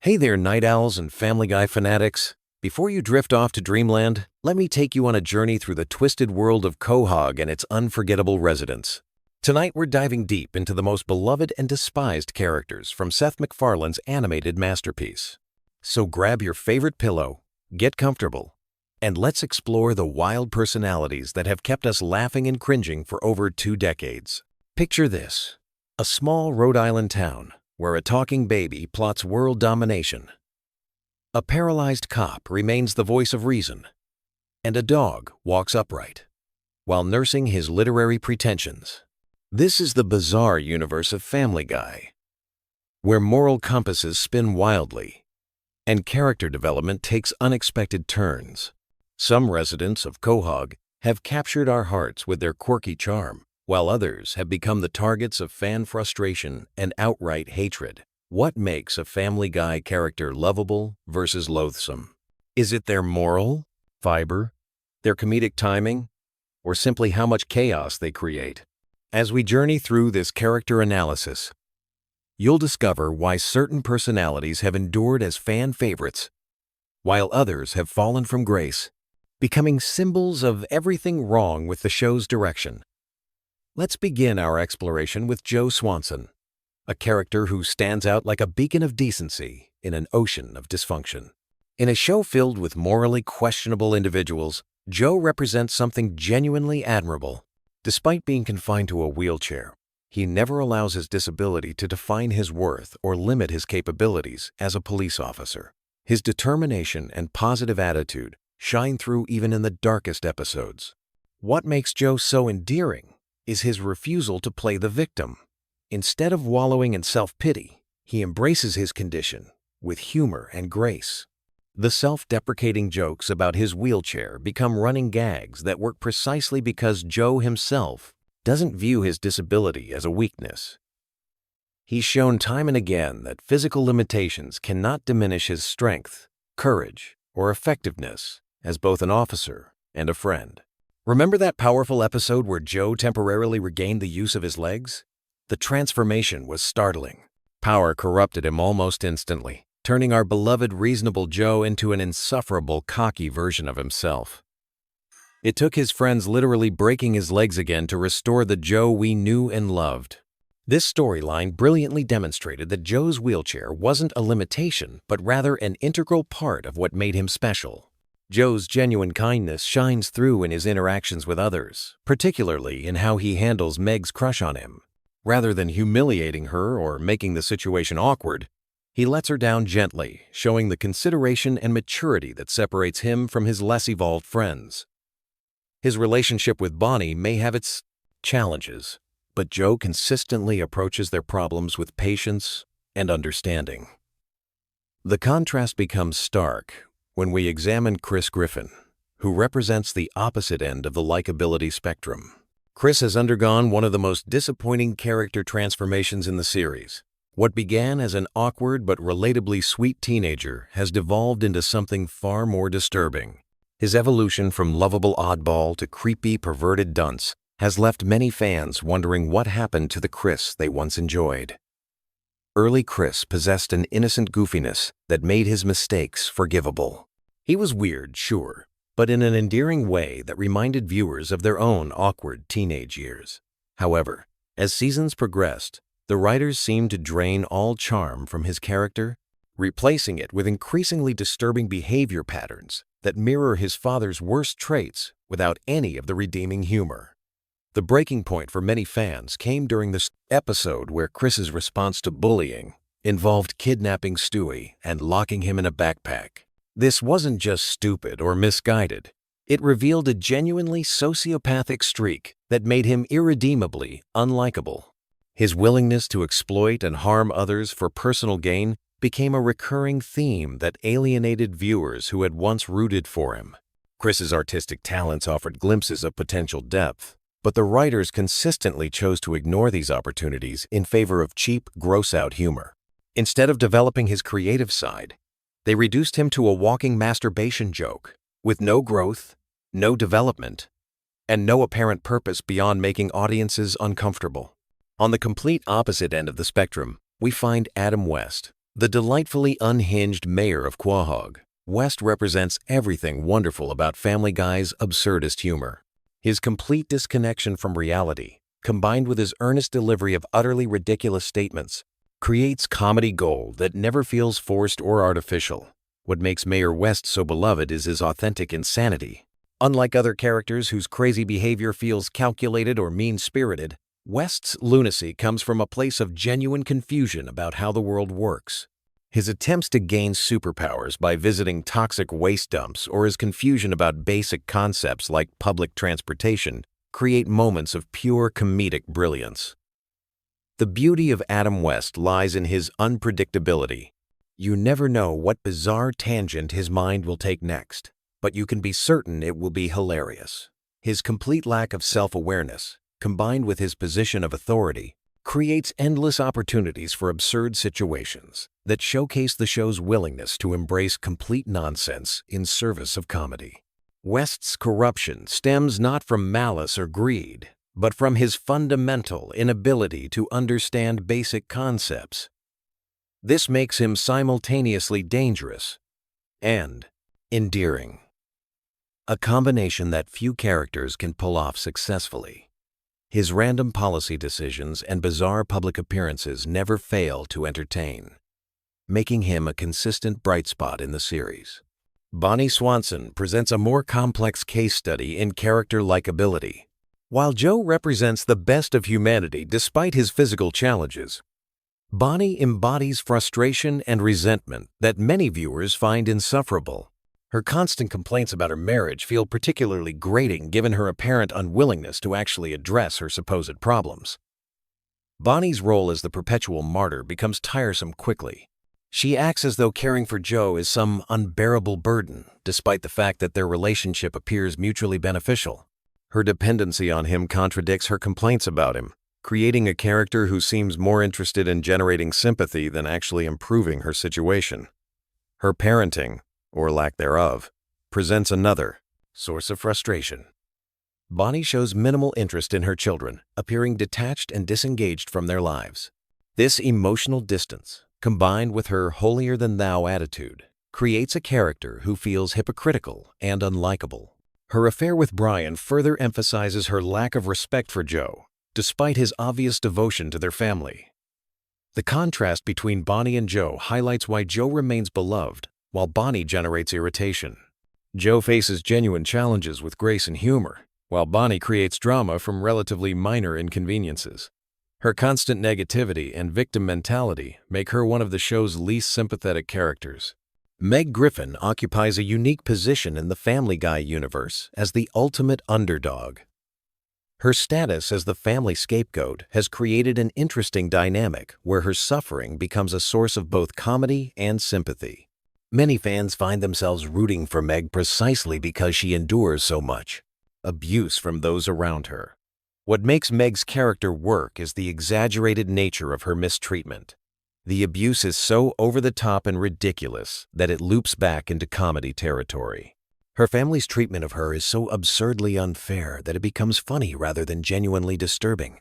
Hey there, night owls and Family Guy fanatics. Before you drift off to dreamland, let me take you on a journey through the twisted world of Quahog and its unforgettable residents. Tonight we're diving deep into the most beloved and despised characters from Seth MacFarlane's animated masterpiece. So grab your favorite pillow, get comfortable, and let's explore the wild personalities that have kept us laughing and cringing for over 2 decades. Picture this: a small Rhode Island town where a talking baby plots world domination. A paralyzed cop remains the voice of reason, and a dog walks upright while nursing his literary pretensions. This is the bizarre universe of Family Guy, where moral compasses spin wildly and character development takes unexpected turns. Some residents of Quahog have captured our hearts with their quirky charm, while others have become the targets of fan frustration and outright hatred. What makes a Family Guy character lovable versus loathsome? Is it their moral fiber, their comedic timing, or simply how much chaos they create? As we journey through this character analysis, you'll discover why certain personalities have endured as fan favorites, while others have fallen from grace, becoming symbols of everything wrong with the show's direction. Let's begin our exploration with Joe Swanson, a character who stands out like a beacon of decency in an ocean of dysfunction. In a show filled with morally questionable individuals, Joe represents something genuinely admirable. Despite being confined to a wheelchair, he never allows his disability to define his worth or limit his capabilities as a police officer. His determination and positive attitude shine through even in the darkest episodes. What makes Joe so endearing is his refusal to play the victim. Instead of wallowing in self-pity, he embraces his condition with humor and grace. The self-deprecating jokes about his wheelchair become running gags that work precisely because Joe himself doesn't view his disability as a weakness. He's shown time and again that physical limitations cannot diminish his strength, courage, or effectiveness as both an officer and a friend. Remember that powerful episode where Joe temporarily regained the use of his legs? The transformation was startling. Power corrupted him almost instantly, turning our beloved reasonable Joe into an insufferable, cocky version of himself. It took his friends literally breaking his legs again to restore the Joe we knew and loved. This storyline brilliantly demonstrated that Joe's wheelchair wasn't a limitation, but rather an integral part of what made him special. Joe's genuine kindness shines through in his interactions with others, particularly in how he handles Meg's crush on him. Rather than humiliating her or making the situation awkward, he lets her down gently, showing the consideration and maturity that separates him from his less evolved friends. His relationship with Bonnie may have its challenges, but Joe consistently approaches their problems with patience and understanding. The contrast becomes stark when we examine Chris Griffin, who represents the opposite end of the likability spectrum. Chris has undergone one of the most disappointing character transformations in the series. What began as an awkward but relatably sweet teenager has devolved into something far more disturbing. His evolution from lovable oddball to creepy, perverted dunce has left many fans wondering what happened to the Chris they once enjoyed. Early Chris possessed an innocent goofiness that made his mistakes forgivable. He was weird, sure, but in an endearing way that reminded viewers of their own awkward teenage years. However, as seasons progressed, the writers seemed to drain all charm from his character, replacing it with increasingly disturbing behavior patterns that mirror his father's worst traits without any of the redeeming humor. The breaking point for many fans came during this episode where Chris's response to bullying involved kidnapping Stewie and locking him in a backpack. This wasn't just stupid or misguided. It revealed a genuinely sociopathic streak that made him irredeemably unlikable. His willingness to exploit and harm others for personal gain became a recurring theme that alienated viewers who had once rooted for him. Chris's artistic talents offered glimpses of potential depth, but the writers consistently chose to ignore these opportunities in favor of cheap, gross-out humor. Instead of developing his creative side, they reduced him to a walking masturbation joke, with no growth, no development, and no apparent purpose beyond making audiences uncomfortable. On the complete opposite end of the spectrum, we find Adam West, The delightfully unhinged mayor of Quahog, West represents everything wonderful about Family Guy's absurdist humor. His complete disconnection from reality, combined with his earnest delivery of utterly ridiculous statements, creates comedy gold that never feels forced or artificial. What makes Mayor West so beloved is his authentic insanity. Unlike other characters whose crazy behavior feels calculated or mean-spirited, West's lunacy comes from a place of genuine confusion about how the world works. His attempts to gain superpowers by visiting toxic waste dumps or his confusion about basic concepts like public transportation create moments of pure comedic brilliance. The beauty of Adam West lies in his unpredictability. You never know what bizarre tangent his mind will take next, but you can be certain it will be hilarious. His complete lack of self-awareness, combined with his position of authority, creates endless opportunities for absurd situations that showcase the show's willingness to embrace complete nonsense in service of comedy. West's corruption stems not from malice or greed, but from his fundamental inability to understand basic concepts. This makes him simultaneously dangerous and endearing, a combination that few characters can pull off successfully. His random policy decisions and bizarre public appearances never fail to entertain, making him a consistent bright spot in the series. Bonnie Swanson presents a more complex case study in character likability. While Joe represents the best of humanity despite his physical challenges, Bonnie embodies frustration and resentment that many viewers find insufferable. Her constant complaints about her marriage feel particularly grating given her apparent unwillingness to actually address her supposed problems. Bonnie's role as the perpetual martyr becomes tiresome quickly. She acts as though caring for Joe is some unbearable burden, despite the fact that their relationship appears mutually beneficial. Her dependency on him contradicts her complaints about him, creating a character who seems more interested in generating sympathy than actually improving her situation. Her parenting, or lack thereof, presents another source of frustration. Bonnie shows minimal interest in her children, appearing detached and disengaged from their lives. This emotional distance, combined with her holier-than-thou attitude, creates a character who feels hypocritical and unlikable. Her affair with Brian further emphasizes her lack of respect for Joe, despite his obvious devotion to their family. The contrast between Bonnie and Joe highlights why Joe remains beloved, while Bonnie generates irritation. Joe faces genuine challenges with grace and humor, while Bonnie creates drama from relatively minor inconveniences. Her constant negativity and victim mentality make her one of the show's least sympathetic characters. Meg Griffin occupies a unique position in the Family Guy universe as the ultimate underdog. Her status as the family scapegoat has created an interesting dynamic where her suffering becomes a source of both comedy and sympathy. Many fans find themselves rooting for Meg precisely because she endures so much abuse from those around her. What makes Meg's character work is the exaggerated nature of her mistreatment. The abuse is so over-the-top and ridiculous that it loops back into comedy territory. Her family's treatment of her is so absurdly unfair that it becomes funny rather than genuinely disturbing.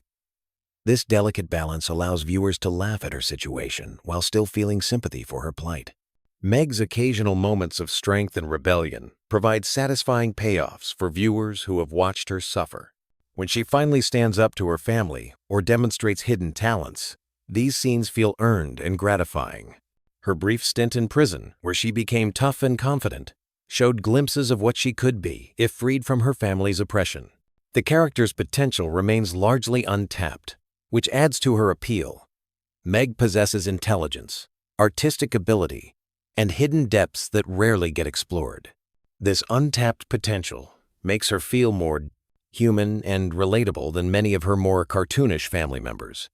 This delicate balance allows viewers to laugh at her situation while still feeling sympathy for her plight. Meg's occasional moments of strength and rebellion provide satisfying payoffs for viewers who have watched her suffer. When she finally stands up to her family or demonstrates hidden talents, these scenes feel earned and gratifying. Her brief stint in prison, where she became tough and confident, showed glimpses of what she could be if freed from her family's oppression. The character's potential remains largely untapped, which adds to her appeal. Meg possesses intelligence, artistic ability, and hidden depths that rarely get explored. This untapped potential makes her feel more human and relatable than many of her more cartoonish family members.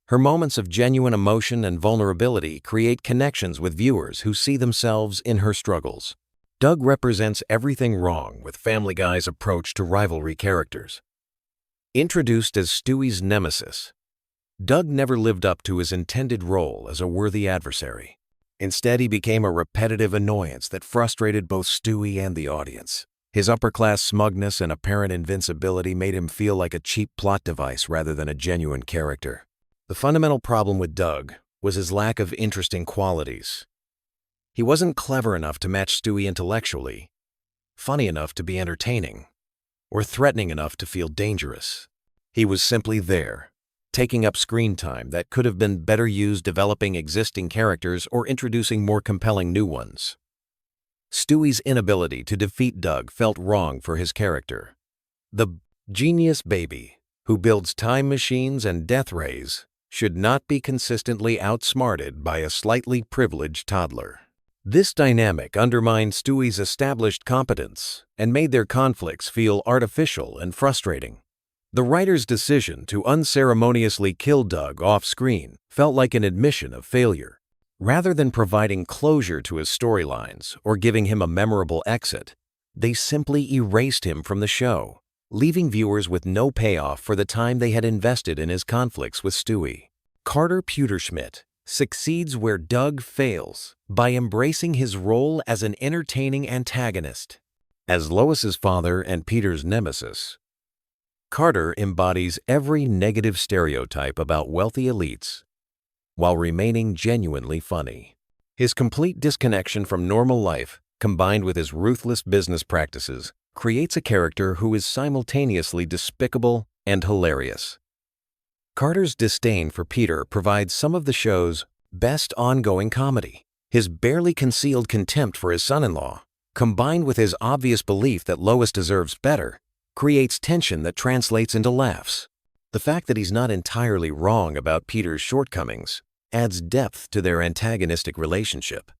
Her moments of genuine emotion and vulnerability create connections with viewers who see themselves in her struggles. Doug represents everything wrong with Family Guy's approach to rivalry characters. Introduced as Stewie's nemesis, Doug never lived up to his intended role as a worthy adversary. Instead, he became a repetitive annoyance that frustrated both Stewie and the audience. His upper-class smugness and apparent invincibility made him feel like a cheap plot device rather than a genuine character. The fundamental problem with Doug was his lack of interesting qualities. He wasn't clever enough to match Stewie intellectually, funny enough to be entertaining, or threatening enough to feel dangerous. He was simply there, taking up screen time that could have been better used developing existing characters or introducing more compelling new ones. Stewie's inability to defeat Doug felt wrong for his character. The genius baby who builds time machines and death rays should not be consistently outsmarted by a slightly privileged toddler. This dynamic undermined Stewie's established competence and made their conflicts feel artificial and frustrating. The writer's decision to unceremoniously kill Doug off-screen felt like an admission of failure. Rather than providing closure to his storylines or giving him a memorable exit, they simply erased him from the show, leaving viewers with no payoff for the time they had invested in his conflicts with Stewie. Carter Pewterschmidt succeeds where Doug fails by embracing his role as an entertaining antagonist. As Lois's father and Peter's nemesis, Carter embodies every negative stereotype about wealthy elites while remaining genuinely funny. His complete disconnection from normal life, combined with his ruthless business practices, creates a character who is simultaneously despicable and hilarious. Carter's disdain for Peter provides some of the show's best ongoing comedy. His barely concealed contempt for his son-in-law, combined with his obvious belief that Lois deserves better, creates tension that translates into laughs. The fact that he's not entirely wrong about Peter's shortcomings adds depth to their antagonistic relationship.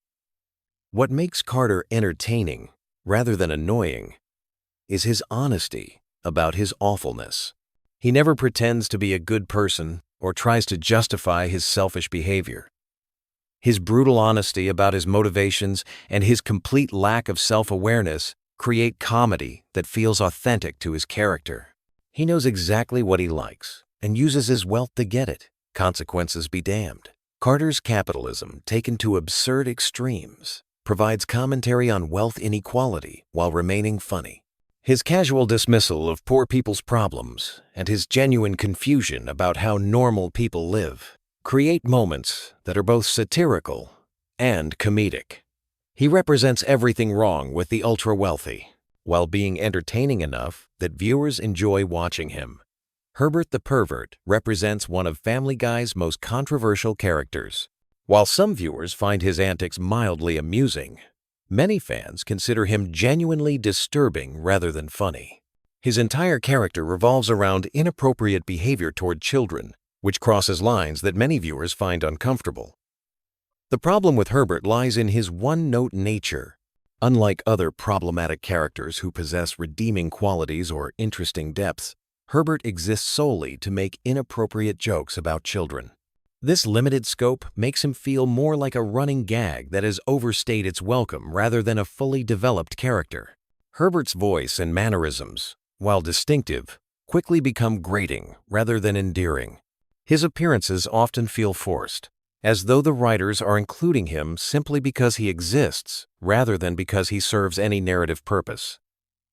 What makes Carter entertaining, rather than annoying, is his honesty about his awfulness. He never pretends to be a good person or tries to justify his selfish behavior. His brutal honesty about his motivations and his complete lack of self-awareness create comedy that feels authentic to his character. He knows exactly what he likes and uses his wealth to get it. Consequences be damned. Carter's capitalism, taken to absurd extremes, provides commentary on wealth inequality while remaining funny. His casual dismissal of poor people's problems and his genuine confusion about how normal people live create moments that are both satirical and comedic. He represents everything wrong with the ultra-wealthy, while being entertaining enough that viewers enjoy watching him. Herbert the pervert represents one of Family Guy's most controversial characters. While some viewers find his antics mildly amusing, many fans consider him genuinely disturbing rather than funny. His entire character revolves around inappropriate behavior toward children, which crosses lines that many viewers find uncomfortable. The problem with Herbert lies in his one-note nature. Unlike other problematic characters who possess redeeming qualities or interesting depths, Herbert exists solely to make inappropriate jokes about children. This limited scope makes him feel more like a running gag that has overstayed its welcome rather than a fully developed character. Herbert's voice and mannerisms, while distinctive, quickly become grating rather than endearing. His appearances often feel forced, as though the writers are including him simply because he exists rather than because he serves any narrative purpose.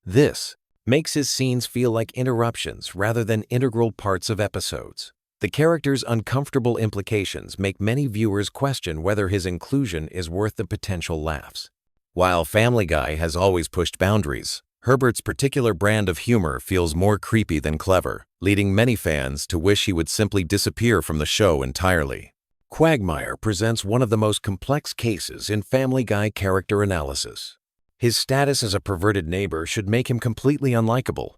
This makes his scenes feel like interruptions rather than integral parts of episodes. The character's uncomfortable implications make many viewers question whether his inclusion is worth the potential laughs. While Family Guy has always pushed boundaries, Herbert's particular brand of humor feels more creepy than clever, leading many fans to wish he would simply disappear from the show entirely. Quagmire presents one of the most complex cases in Family Guy character analysis. His status as a perverted neighbor should make him completely unlikable,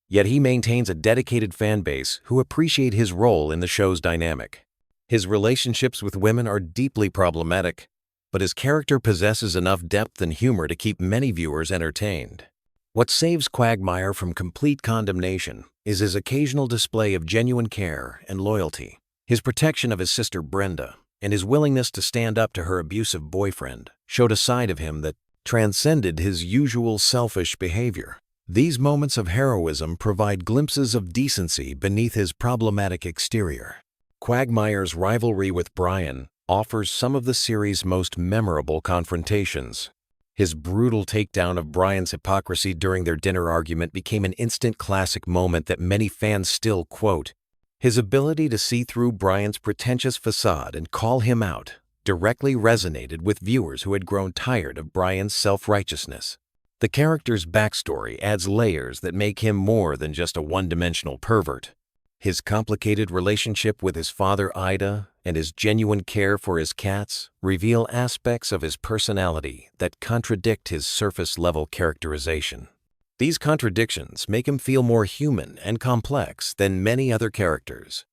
yet he maintains a dedicated fan base who appreciate his role in the show's dynamic. His relationships with women are deeply problematic, but his character possesses enough depth and humor to keep many viewers entertained. What saves Quagmire from complete condemnation is his occasional display of genuine care and loyalty. His protection of his sister Brenda and his willingness to stand up to her abusive boyfriend showed a side of him that transcended his usual selfish behavior. These moments of heroism provide glimpses of decency beneath his problematic exterior. Quagmire's rivalry with Brian offers some of the series' most memorable confrontations. His brutal takedown of Brian's hypocrisy during their dinner argument became an instant classic moment that many fans still quote. His ability to see through Brian's pretentious facade and call him out directly resonated with viewers who had grown tired of Brian's self-righteousness. The character's backstory adds layers that make him more than just a one-dimensional pervert. His complicated relationship with his father Ida and his genuine care for his cats reveal aspects of his personality that contradict his surface-level characterization. These contradictions make him feel more human and complex than many other characters.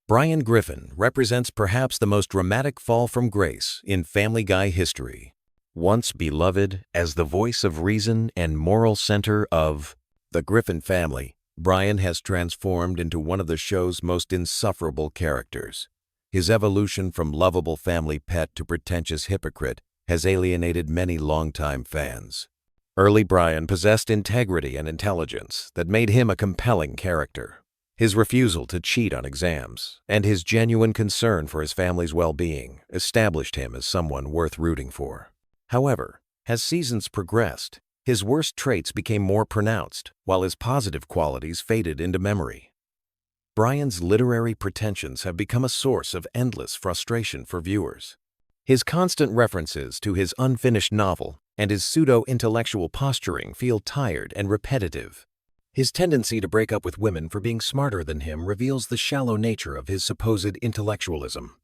Brian Griffin represents perhaps the most dramatic fall from grace in Family Guy history. Once beloved as the voice of reason and moral center of the Griffin family, Brian has transformed into one of the show's most insufferable characters. His evolution from lovable family pet to pretentious hypocrite has alienated many longtime fans. Early Brian possessed integrity and intelligence that made him a compelling character. His refusal to cheat on exams and his genuine concern for his family's well-being established him as someone worth rooting for. However, as seasons progressed, his worst traits became more pronounced, while his positive qualities faded into memory. Brian's literary pretensions have become a source of endless frustration for viewers. His constant references to his unfinished novel and his pseudo-intellectual posturing feel tired and repetitive. His tendency to break up with women for being smarter than him reveals the shallow nature of his supposed intellectualism.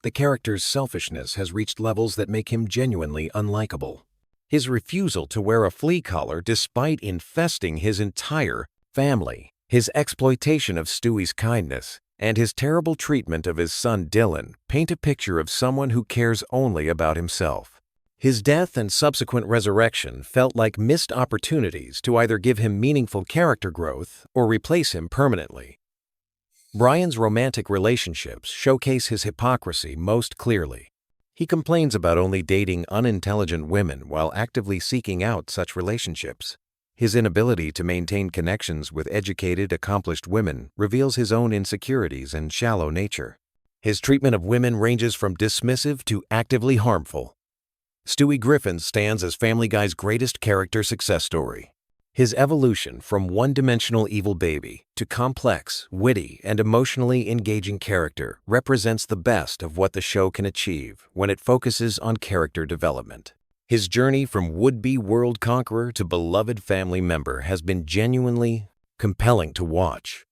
The character's selfishness has reached levels that make him genuinely unlikable. His refusal to wear a flea collar despite infesting his entire family, his exploitation of Stewie's kindness, and his terrible treatment of his son Dylan paint a picture of someone who cares only about himself. His death and subsequent resurrection felt like missed opportunities to either give him meaningful character growth or replace him permanently. Brian's romantic relationships showcase his hypocrisy most clearly. He complains about only dating unintelligent women while actively seeking out such relationships. His inability to maintain connections with educated, accomplished women reveals his own insecurities and shallow nature. His treatment of women ranges from dismissive to actively harmful. Stewie Griffin stands as Family Guy's greatest character success story. His evolution from one-dimensional evil baby to complex, witty, and emotionally engaging character represents the best of what the show can achieve when it focuses on character development. His journey from would-be world conqueror to beloved family member has been genuinely compelling to watch.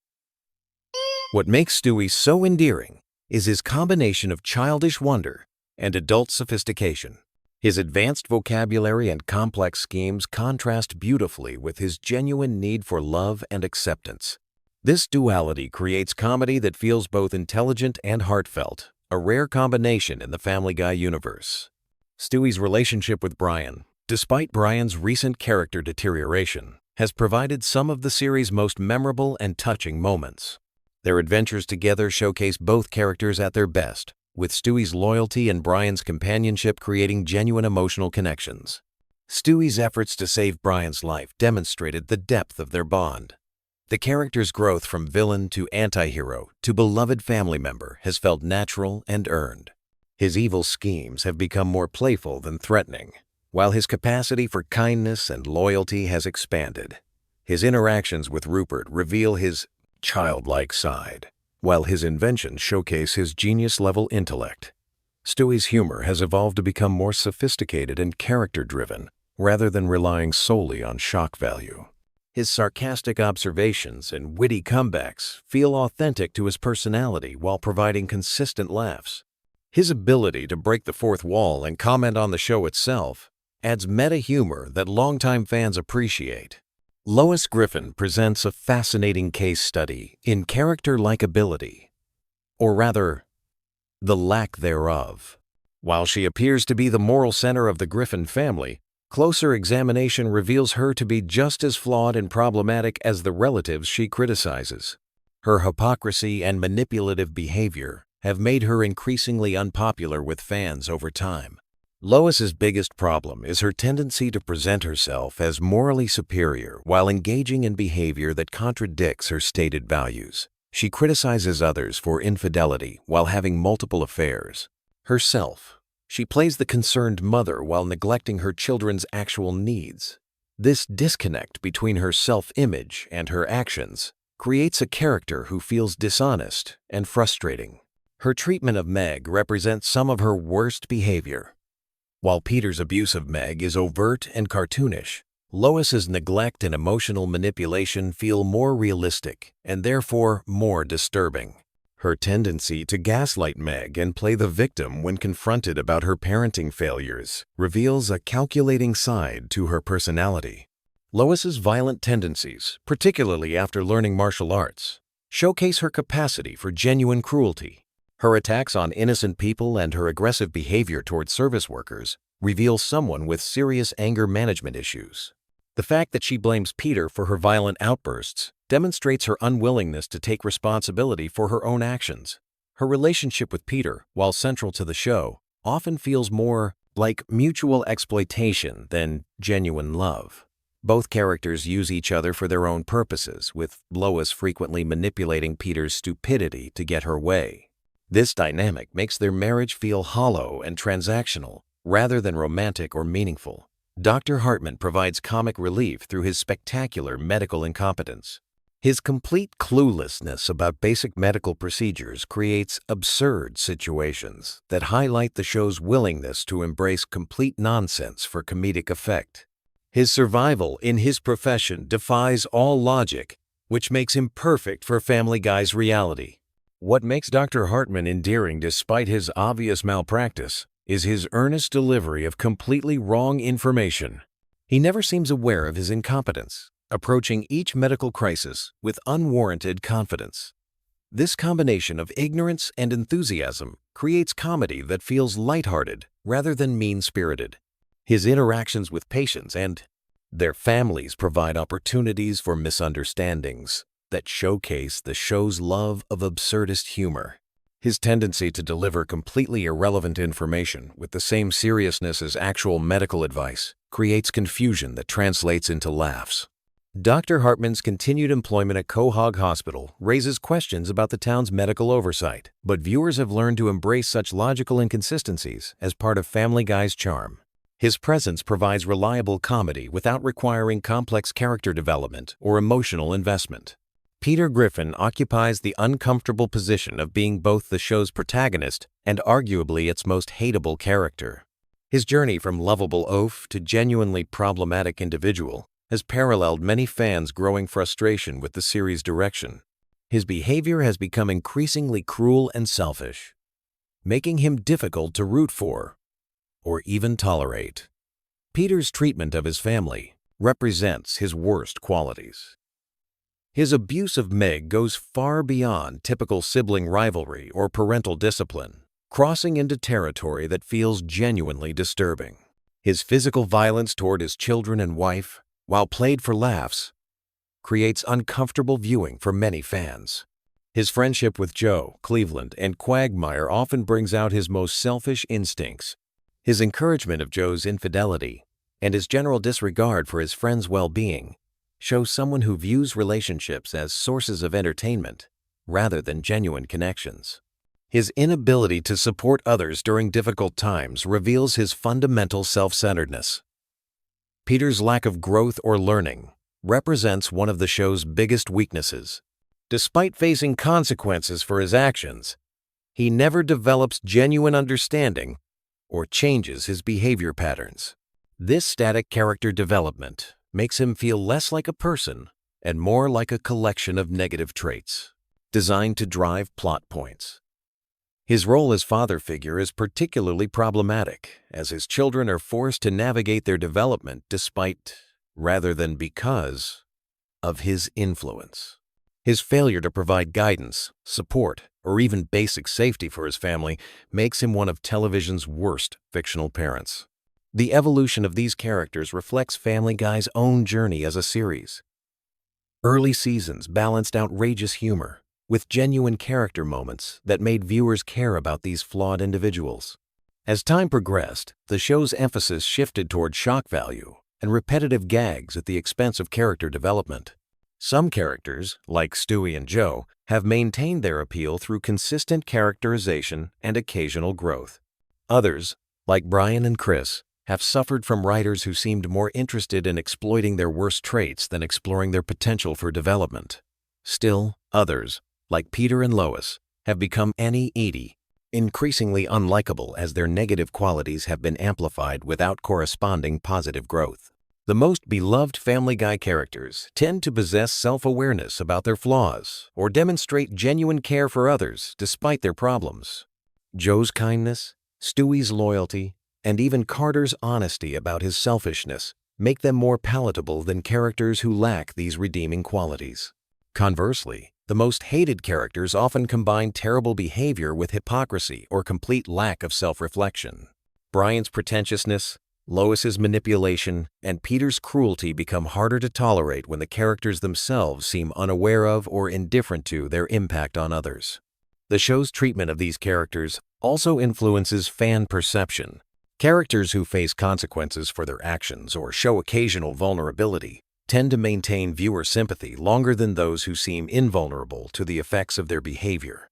What makes Stewie so endearing is his combination of childish wonder and adult sophistication. His advanced vocabulary and complex schemes contrast beautifully with his genuine need for love and acceptance. This duality creates comedy that feels both intelligent and heartfelt, a rare combination in the Family Guy universe. Stewie's relationship with Brian, despite Brian's recent character deterioration, has provided some of the series' most memorable and touching moments. Their adventures together showcase both characters at their best, with Stewie's loyalty and Brian's companionship creating genuine emotional connections. Stewie's efforts to save Brian's life demonstrated the depth of their bond. The character's growth from villain to anti-hero to beloved family member has felt natural and earned. His evil schemes have become more playful than threatening, while his capacity for kindness and loyalty has expanded. His interactions with Rupert reveal his childlike side, while his inventions showcase his genius-level intellect. Stewie's humor has evolved to become more sophisticated and character-driven, rather than relying solely on shock value. His sarcastic observations and witty comebacks feel authentic to his personality while providing consistent laughs. His ability to break the fourth wall and comment on the show itself adds meta-humor that longtime fans appreciate. Lois Griffin presents a fascinating case study in character likability, or rather, the lack thereof. While she appears to be the moral center of the Griffin family, closer examination reveals her to be just as flawed and problematic as the relatives she criticizes. Her hypocrisy and manipulative behavior have made her increasingly unpopular with fans over time. Lois's biggest problem is her tendency to present herself as morally superior while engaging in behavior that contradicts her stated values. She criticizes others for infidelity while having multiple affairs. Herself, she plays the concerned mother while neglecting her children's actual needs. This disconnect between her self-image and her actions creates a character who feels dishonest and frustrating. Her treatment of Meg represents some of her worst behavior. While Peter's abuse of Meg is overt and cartoonish, Lois's neglect and emotional manipulation feel more realistic and therefore more disturbing. Her tendency to gaslight Meg and play the victim when confronted about her parenting failures reveals a calculating side to her personality. Lois's violent tendencies, particularly after learning martial arts, showcase her capacity for genuine cruelty. Her attacks on innocent people and her aggressive behavior toward service workers reveal someone with serious anger management issues. The fact that she blames Peter for her violent outbursts demonstrates her unwillingness to take responsibility for her own actions. Her relationship with Peter, while central to the show, often feels more like mutual exploitation than genuine love. Both characters use each other for their own purposes, with Lois frequently manipulating Peter's stupidity to get her way. This dynamic makes their marriage feel hollow and transactional, rather than romantic or meaningful. Dr. Hartman provides comic relief through his spectacular medical incompetence. His complete cluelessness about basic medical procedures creates absurd situations that highlight the show's willingness to embrace complete nonsense for comedic effect. His survival in his profession defies all logic, which makes him perfect for Family Guy's reality. What makes Dr. Hartman endearing despite his obvious malpractice is his earnest delivery of completely wrong information. He never seems aware of his incompetence, approaching each medical crisis with unwarranted confidence. This combination of ignorance and enthusiasm creates comedy that feels lighthearted rather than mean-spirited. His interactions with patients and their families provide opportunities for misunderstandings that showcase the show's love of absurdist humor. His tendency to deliver completely irrelevant information with the same seriousness as actual medical advice creates confusion that translates into laughs. Dr. Hartman's continued employment at Quahog Hospital raises questions about the town's medical oversight, but viewers have learned to embrace such logical inconsistencies as part of Family Guy's charm. His presence provides reliable comedy without requiring complex character development or emotional investment. Peter Griffin occupies the uncomfortable position of being both the show's protagonist and arguably its most hateable character. His journey from lovable oaf to genuinely problematic individual has paralleled many fans' growing frustration with the series' direction. His behavior has become increasingly cruel and selfish, making him difficult to root for or even tolerate. Peter's treatment of his family represents his worst qualities. His abuse of Meg goes far beyond typical sibling rivalry or parental discipline, crossing into territory that feels genuinely disturbing. His physical violence toward his children and wife, while played for laughs, creates uncomfortable viewing for many fans. His friendship with Joe, Cleveland, and Quagmire often brings out his most selfish instincts. His encouragement of Joe's infidelity and his general disregard for his friend's well-being shows someone who views relationships as sources of entertainment rather than genuine connections. His inability to support others during difficult times reveals his fundamental self-centeredness. Peter's lack of growth or learning represents one of the show's biggest weaknesses. Despite facing consequences for his actions, he never develops genuine understanding or changes his behavior patterns. This static character development makes him feel less like a person and more like a collection of negative traits, designed to drive plot points. His role as father figure is particularly problematic, as his children are forced to navigate their development despite, rather than because, of his influence. His failure to provide guidance, support, or even basic safety for his family makes him one of television's worst fictional parents. The evolution of these characters reflects Family Guy's own journey as a series. Early seasons balanced outrageous humor with genuine character moments that made viewers care about these flawed individuals. As time progressed, the show's emphasis shifted toward shock value and repetitive gags at the expense of character development. Some characters, like Stewie and Joe, have maintained their appeal through consistent characterization and occasional growth. Others, like Brian and Chris, have suffered from writers who seemed more interested in exploiting their worst traits than exploring their potential for development. Still, others, like Peter and Lois, have become Annie, increasingly unlikable as their negative qualities have been amplified without corresponding positive growth. The most beloved Family Guy characters tend to possess self-awareness about their flaws or demonstrate genuine care for others despite their problems. Joe's kindness, Stewie's loyalty, and even Carter's honesty about his selfishness make them more palatable than characters who lack these redeeming qualities. Conversely, the most hated characters often combine terrible behavior with hypocrisy or complete lack of self-reflection. Brian's pretentiousness, Lois's manipulation, and Peter's cruelty become harder to tolerate when the characters themselves seem unaware of or indifferent to their impact on others. The show's treatment of these characters also influences fan perception. Characters who face consequences for their actions or show occasional vulnerability tend to maintain viewer sympathy longer than those who seem invulnerable to the effects of their behavior.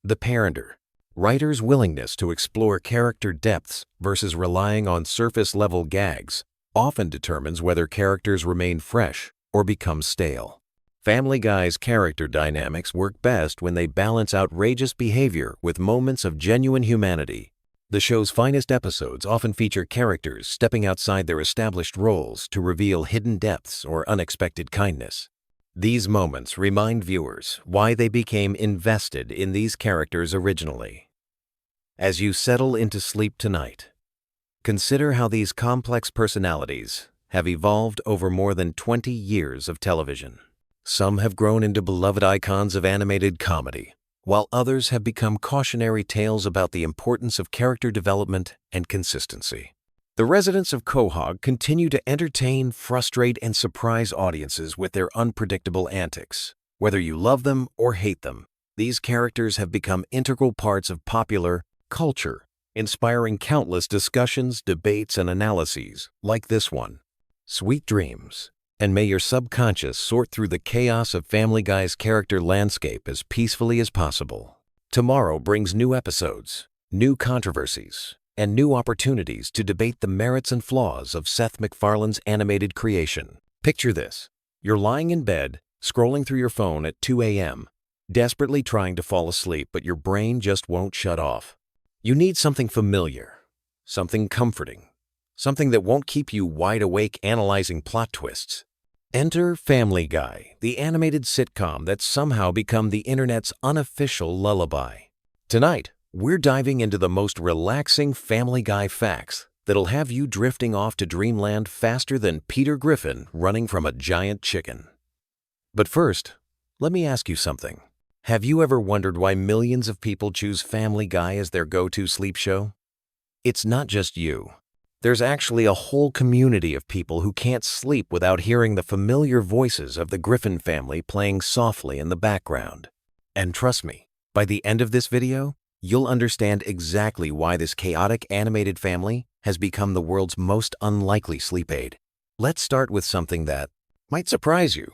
The parenter. Writers' willingness to explore character depths versus relying on surface-level gags often determines whether characters remain fresh or become stale. Family Guy's character dynamics work best when they balance outrageous behavior with moments of genuine humanity. The show's finest episodes often feature characters stepping outside their established roles to reveal hidden depths or unexpected kindness. These moments remind viewers why they became invested in these characters originally. As you settle into sleep tonight, consider how these complex personalities have evolved over more than 20 years of television. Some have grown into beloved icons of animated comedy, while others have become cautionary tales about the importance of character development and consistency. The residents of Quahog continue to entertain, frustrate, and surprise audiences with their unpredictable antics. Whether you love them or hate them, these characters have become integral parts of popular culture, inspiring countless discussions, debates, and analyses like this one. Sweet dreams, and may your subconscious sort through the chaos of Family Guy's character landscape as peacefully as possible. Tomorrow brings new episodes, new controversies, and new opportunities to debate the merits and flaws of Seth MacFarlane's animated creation. Picture this. You're lying in bed, scrolling through your phone at 2 a.m., desperately trying to fall asleep, but your brain just won't shut off. You need something familiar, something comforting, something that won't keep you wide awake analyzing plot twists. Enter Family Guy, the animated sitcom that's somehow become the internet's unofficial lullaby. Tonight, we're diving into the most relaxing Family Guy facts that'll have you drifting off to dreamland faster than Peter Griffin running from a giant chicken. But first, let me ask you something. Have you ever wondered why millions of people choose Family Guy as their go-to sleep show? It's not just you. There's actually a whole community of people who can't sleep without hearing the familiar voices of the Griffin family playing softly in the background. And trust me, by the end of this video, you'll understand exactly why this chaotic animated family has become the world's most unlikely sleep aid. Let's start with something that might surprise you.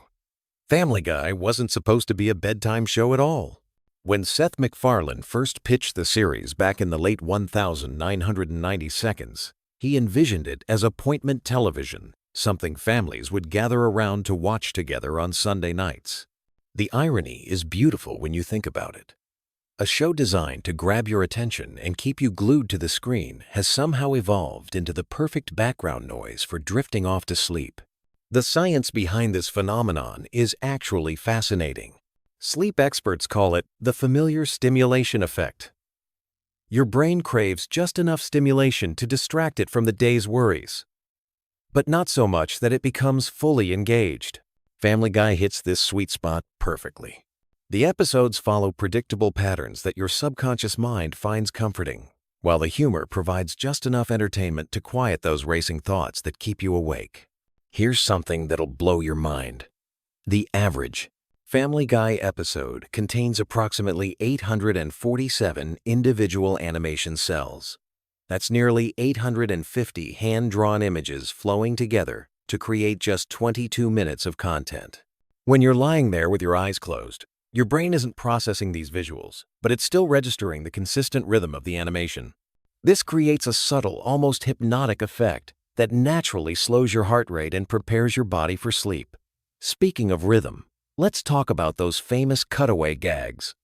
Family Guy wasn't supposed to be a bedtime show at all. When Seth MacFarlane first pitched the series back in the late 1992, he envisioned it as appointment television, something families would gather around to watch together on Sunday nights. The irony is beautiful when you think about it. A show designed to grab your attention and keep you glued to the screen has somehow evolved into the perfect background noise for drifting off to sleep. The science behind this phenomenon is actually fascinating. Sleep experts call it the familiar stimulation effect. Your brain craves just enough stimulation to distract it from the day's worries, but not so much that it becomes fully engaged. Family Guy hits this sweet spot perfectly. The episodes follow predictable patterns that your subconscious mind finds comforting, while the humor provides just enough entertainment to quiet those racing thoughts that keep you awake. Here's something that'll blow your mind. The average Family Guy episode contains approximately 847 individual animation cells. That's nearly 850 hand-drawn images flowing together to create just 22 minutes of content. When you're lying there with your eyes closed, your brain isn't processing these visuals, but it's still registering the consistent rhythm of the animation. This creates a subtle, almost hypnotic effect that naturally slows your heart rate and prepares your body for sleep. Speaking of rhythm, Let's talk about those famous cutaway gags.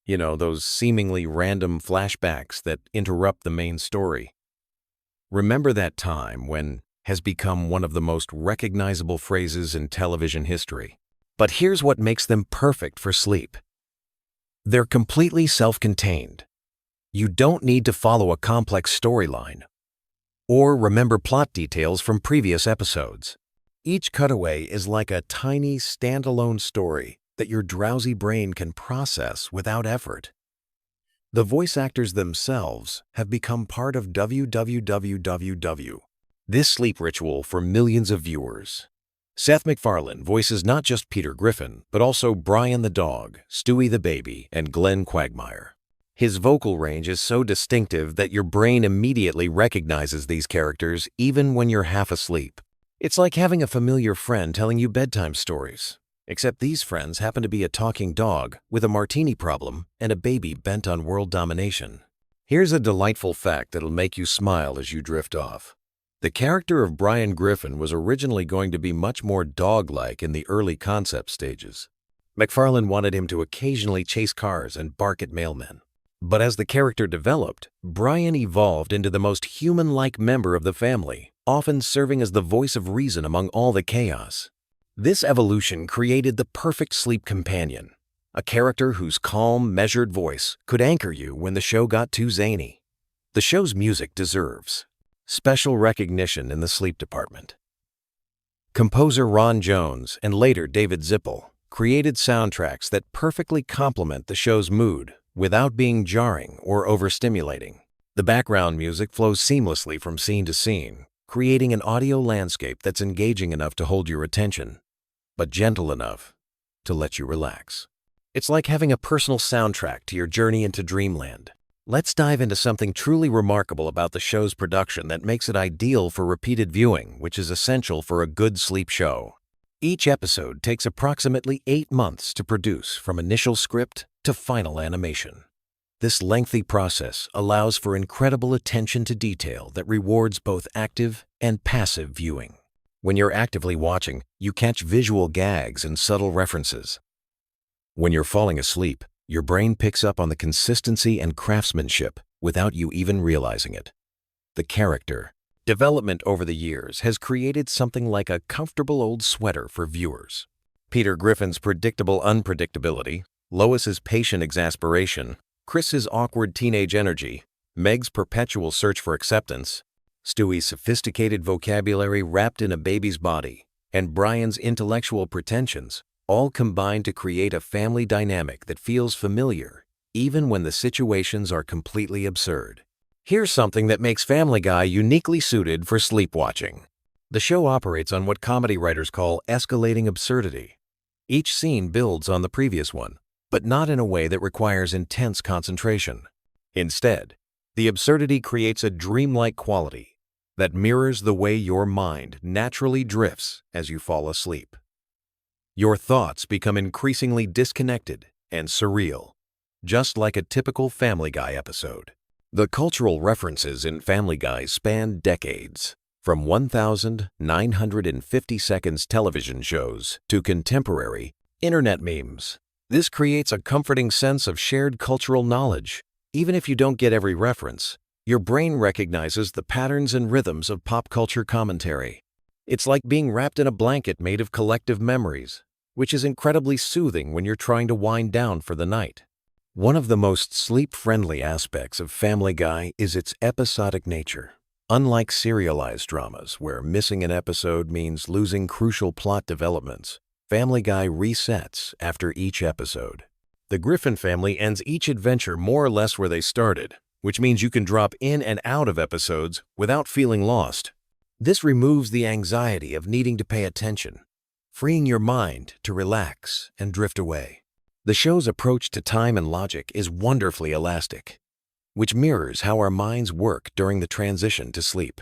Those seemingly random flashbacks that interrupt the main story. Remember that time when has become one of the most recognizable phrases in television history. But here's what makes them perfect for sleep. They're completely self-contained. You don't need to follow a complex storyline or remember plot details from previous episodes. Each cutaway is like a tiny, standalone story that your drowsy brain can process without effort. The voice actors themselves have become part of WWWWW, this sleep ritual for millions of viewers. Seth MacFarlane voices not just Peter Griffin, but also Brian the dog, Stewie the baby, and Glenn Quagmire. His vocal range is so distinctive that your brain immediately recognizes these characters even when you're half asleep. It's like having a familiar friend telling you bedtime stories, except these friends happen to be a talking dog with a martini problem and a baby bent on world domination. Here's a delightful fact that'll make you smile as you drift off. The character of Brian Griffin was originally going to be much more dog-like in the early concept stages. MacFarlane wanted him to occasionally chase cars and bark at mailmen. But as the character developed, Brian evolved into the most human-like member of the family, often serving as the voice of reason among all the chaos. This evolution created the perfect sleep companion, a character whose calm, measured voice could anchor you when the show got too zany. The show's music deserves special recognition in the sleep department. Composer Ron Jones and later David Zippel created soundtracks that perfectly complement the show's mood without being jarring or overstimulating. The background music flows seamlessly from scene to scene, creating an audio landscape that's engaging enough to hold your attention, but gentle enough to let you relax. It's like having a personal soundtrack to your journey into dreamland. Let's dive into something truly remarkable about the show's production that makes it ideal for repeated viewing, which is essential for a good sleep show. Each episode takes approximately 8 months to produce, from initial script to final animation. This lengthy process allows for incredible attention to detail that rewards both active and passive viewing. When you're actively watching, you catch visual gags and subtle references. When you're falling asleep, your brain picks up on the consistency and craftsmanship without you even realizing it. The character development over the years has created something like a comfortable old sweater for viewers. Peter Griffin's predictable unpredictability, Lois's patient exasperation, Chris's awkward teenage energy, Meg's perpetual search for acceptance, Stewie's sophisticated vocabulary wrapped in a baby's body, and Brian's intellectual pretensions all combine to create a family dynamic that feels familiar, even when the situations are completely absurd. Here's something that makes Family Guy uniquely suited for sleep watching. The show operates on what comedy writers call escalating absurdity. Each scene builds on the previous one, but not in a way that requires intense concentration. Instead, the absurdity creates a dreamlike quality that mirrors the way your mind naturally drifts as you fall asleep. Your thoughts become increasingly disconnected and surreal, just like a typical Family Guy episode. The cultural references in Family Guy span decades, from 1,950 seconds television shows to contemporary internet memes. This creates a comforting sense of shared cultural knowledge. Even if you don't get every reference, your brain recognizes the patterns and rhythms of pop culture commentary. It's like being wrapped in a blanket made of collective memories, which is incredibly soothing when you're trying to wind down for the night. One of the most sleep-friendly aspects of Family Guy is its episodic nature. Unlike serialized dramas, where missing an episode means losing crucial plot developments, Family Guy resets after each episode. The Griffin family ends each adventure more or less where they started, which means you can drop in and out of episodes without feeling lost. This removes the anxiety of needing to pay attention, freeing your mind to relax and drift away. The show's approach to time and logic is wonderfully elastic, which mirrors how our minds work during the transition to sleep.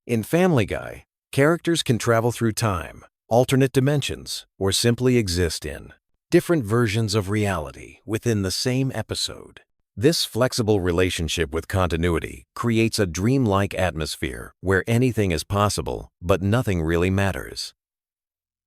In Family Guy, characters can travel through time, alternate dimensions, or simply exist in different versions of reality within the same episode. This flexible relationship with continuity creates a dreamlike atmosphere where anything is possible, but nothing really matters.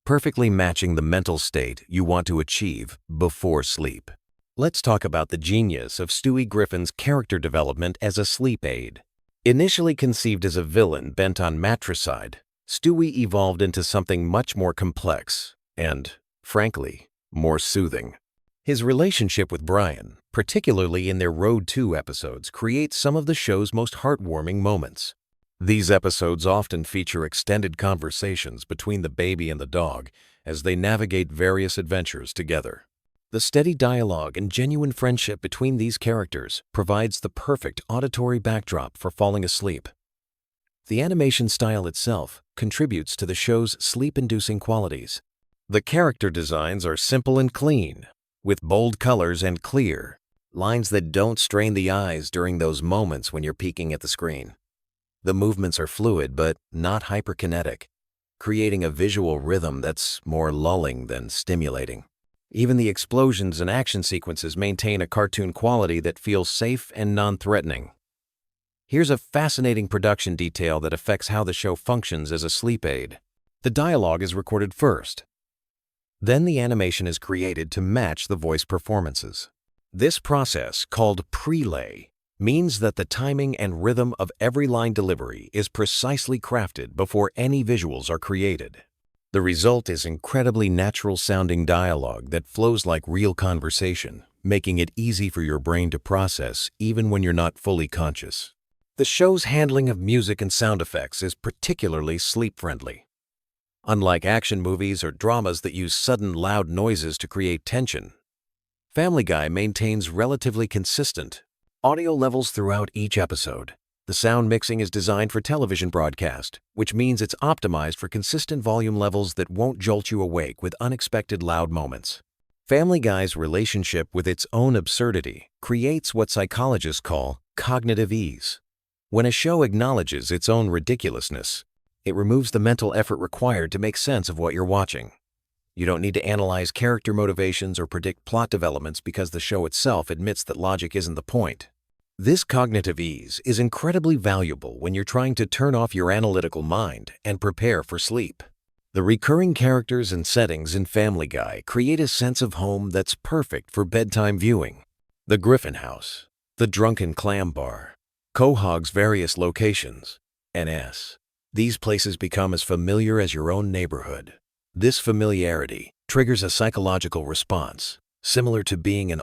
perfectly matching the mental state you want to achieve before sleep. Let's talk about the genius of Stewie Griffin's character development as a sleep aid. Initially conceived as a villain bent on matricide, Stewie evolved into something much more complex and, frankly, more soothing. His relationship with Brian, particularly in their Road 2 episodes, creates some of the show's most heartwarming moments. These episodes often feature extended conversations between the baby and the dog as they navigate various adventures together. The steady dialogue and genuine friendship between these characters provides the perfect auditory backdrop for falling asleep. The animation style itself contributes to the show's sleep-inducing qualities. The character designs are simple and clean, with bold colors and clear lines that don't strain the eyes during those moments when you're peeking at the screen. The movements are fluid but not hyperkinetic, creating a visual rhythm that's more lulling than stimulating. Even the explosions and action sequences maintain a cartoon quality that feels safe and non-threatening. Here's a fascinating production detail that affects how the show functions as a sleep aid. The dialogue is recorded first. Then the animation is created to match the voice performances. This process, called prelay, means that the timing and rhythm of every line delivery is precisely crafted before any visuals are created. The result is incredibly natural-sounding dialogue that flows like real conversation, making it easy for your brain to process even when you're not fully conscious. The show's handling of music and sound effects is particularly sleep-friendly. Unlike action movies or dramas that use sudden loud noises to create tension, Family Guy maintains relatively consistent audio levels throughout each episode. The sound mixing is designed for television broadcast, which means it's optimized for consistent volume levels that won't jolt you awake with unexpected loud moments. Family Guy's relationship with its own absurdity creates what psychologists call cognitive ease. When a show acknowledges its own ridiculousness, it removes the mental effort required to make sense of what you're watching. You don't need to analyze character motivations or predict plot developments because the show itself admits that logic isn't the point. This cognitive ease is incredibly valuable when you're trying to turn off your analytical mind and prepare for sleep. The recurring characters and settings in Family Guy create a sense of home that's perfect for bedtime viewing. The Griffin House, the Drunken Clam Bar, Quahog's various locations, N.S. These places become as familiar as your own neighborhood. This familiarity triggers a psychological response, similar to being in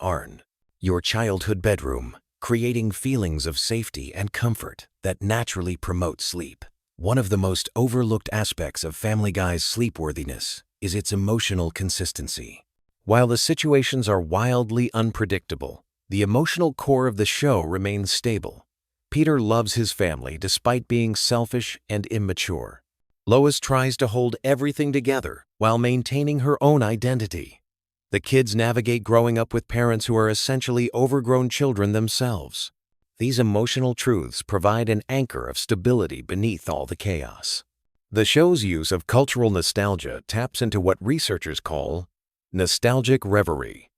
your childhood bedroom, creating feelings of safety and comfort that naturally promote sleep. One of the most overlooked aspects of Family Guy's sleepworthiness is its emotional consistency. While the situations are wildly unpredictable, the emotional core of the show remains stable. Peter loves his family despite being selfish and immature. Lois tries to hold everything together while maintaining her own identity. The kids navigate growing up with parents who are essentially overgrown children themselves. These emotional truths provide an anchor of stability beneath all the chaos. The show's use of cultural nostalgia taps into what researchers call nostalgic reverie,